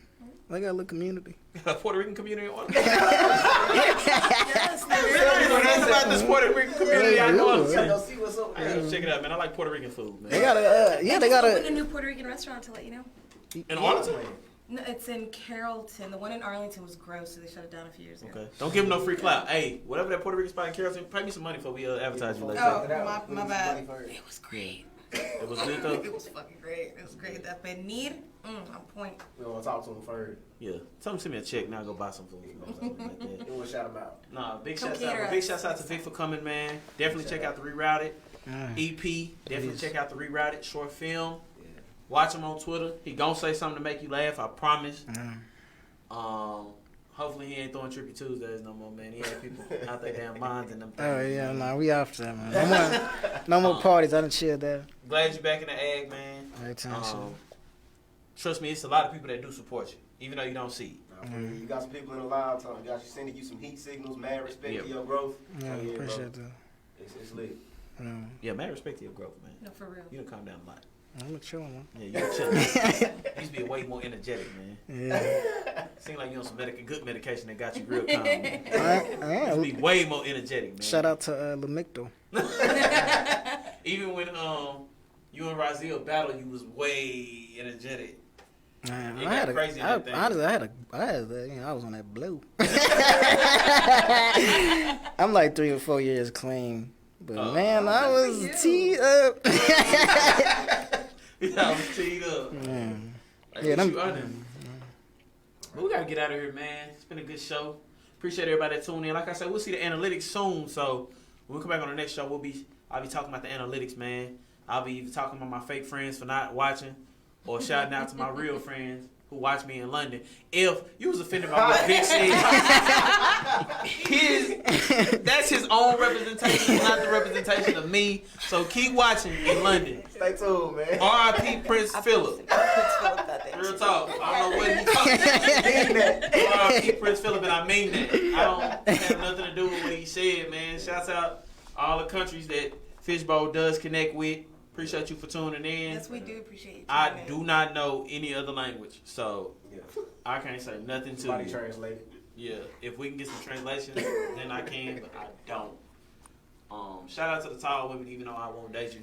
They got a little community. Puerto Rican community in Arlington. That's about this Puerto Rican community in Arlington. Go see what's up. I gotta check it out, man. I like Puerto Rican food, man. They got Opened a new Puerto Rican restaurant to let you know. In Arlington? No, it's in Carrollton. The one in Arlington was gross, so they shut it down a few years ago. Okay. Don't give him no free clout. Hey, whatever that Puerto Rican spot in Carrollton, pay me some money before we advertise you like Oh, that. my bad. It was great. It was good though. It was fucking great. It was great. That need on point. We want to talk to him first. Yeah. Tell him to send me a check. Now go buy some food. Something like that. Then we'll shout him out. Nah, big Come shouts cater out. Big us. shouts out to Vic for coming, man. Definitely check out the Rerouted EP. Definitely check out the Rerouted short film. Watch him on Twitter. He gonna say something to make you laugh. I promise. Hopefully he ain't throwing Trippy Tuesdays no more, man. He had people out their damn minds and them things. Oh yeah, nah, we off that, man. No more parties. I done chilled there. Glad you back in the ag, man. Every time, Trust me, it's a lot of people that do support you, even though you don't see it. You got some people in the live talking. Got you sending you some heat signals. Mad respect to your growth. Yeah, So, appreciate bro. that. It's lit. Yeah, man, respect to your growth, man. No, for real. You done calm down a lot. I'm a chillin' one. Yeah, you're chilling. You used to be way more energetic, man. Yeah. Seems like you on some good medication that got you real calm. I You am. used to be way more energetic, man. Shout out to Lamictal. Even when you and Raziel battled, you was way energetic. Man, You I got had a, crazy in I, that thing. honestly, I was on that blue. I'm like 3 or 4 years clean, but man, I was teed up. Yeah, I was teed up. Like, Yeah, you earning. But we gotta get out of here, man. It's been a good show. Appreciate everybody that tuned in. Like I said, we'll see the analytics soon. So when we come back on the next show, I'll be talking about the analytics, man. I'll be either talking about my fake friends for not watching, or shouting out to my real friends who watch me in London. If you was offended by what Vic said, that's his own representation, not the representation of me. So keep watching in London. Stay tuned, man. R.I.P. Prince Philip. Real talk. I don't know what he talking about. R.I.P. Prince Philip, and I mean that. I don't have nothing to do with what he said, man. Shouts out all the countries that Fishbowl does connect with. Appreciate you for tuning in. Yes, we do appreciate you. I do not know any other language, so I can't say nothing to Somebody you. translate it. Yeah, if we can get some translations, then I can, but I don't. Shout out to the tall women, even though I won't date you.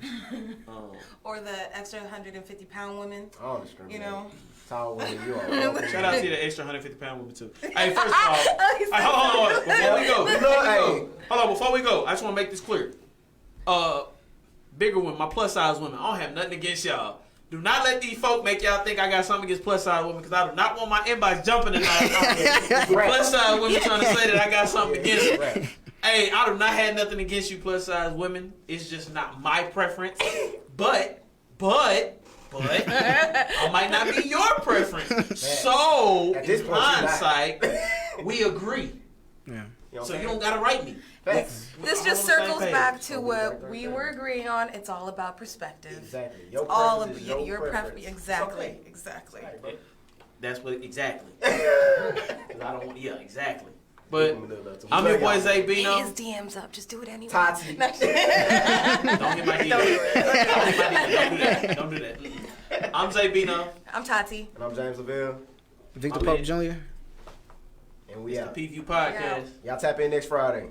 Or the extra 150-pound women. I don't discriminate. You know. Tall women, you are. Shout out to the extra 150-pound women too. Hey, first of all, hey, hold on, before we go, I just want to make this clear. Bigger women, my plus size women, I don't have nothing against y'all. Do not let these folk make y'all think I got something against plus size women, because I do not want my inbox jumping tonight. Plus size women trying to say that I got something against them. Hey, I do not have nothing against you plus size women. It's just not my preference. But I might not be your preference. So, in hindsight, we agree. Yeah. So you don't gotta write me. This just circles back to what we were agreeing on. It's all about perspective. Exactly. Your It's all preference about is your preference. Exactly. Okay. Exactly. That's what exactly. 'Cause I don't. Yeah, exactly. But I'm your boy Zay Bino. Hit his DMs up. Just do it anyway. Tati. Don't hit my DMs. Don't do that. I'm Zay Bino. I'm Tati. And I'm James Lavelle. Victor Pope Jr. And we It's out. the PView Podcast. Y'all tap in next Friday.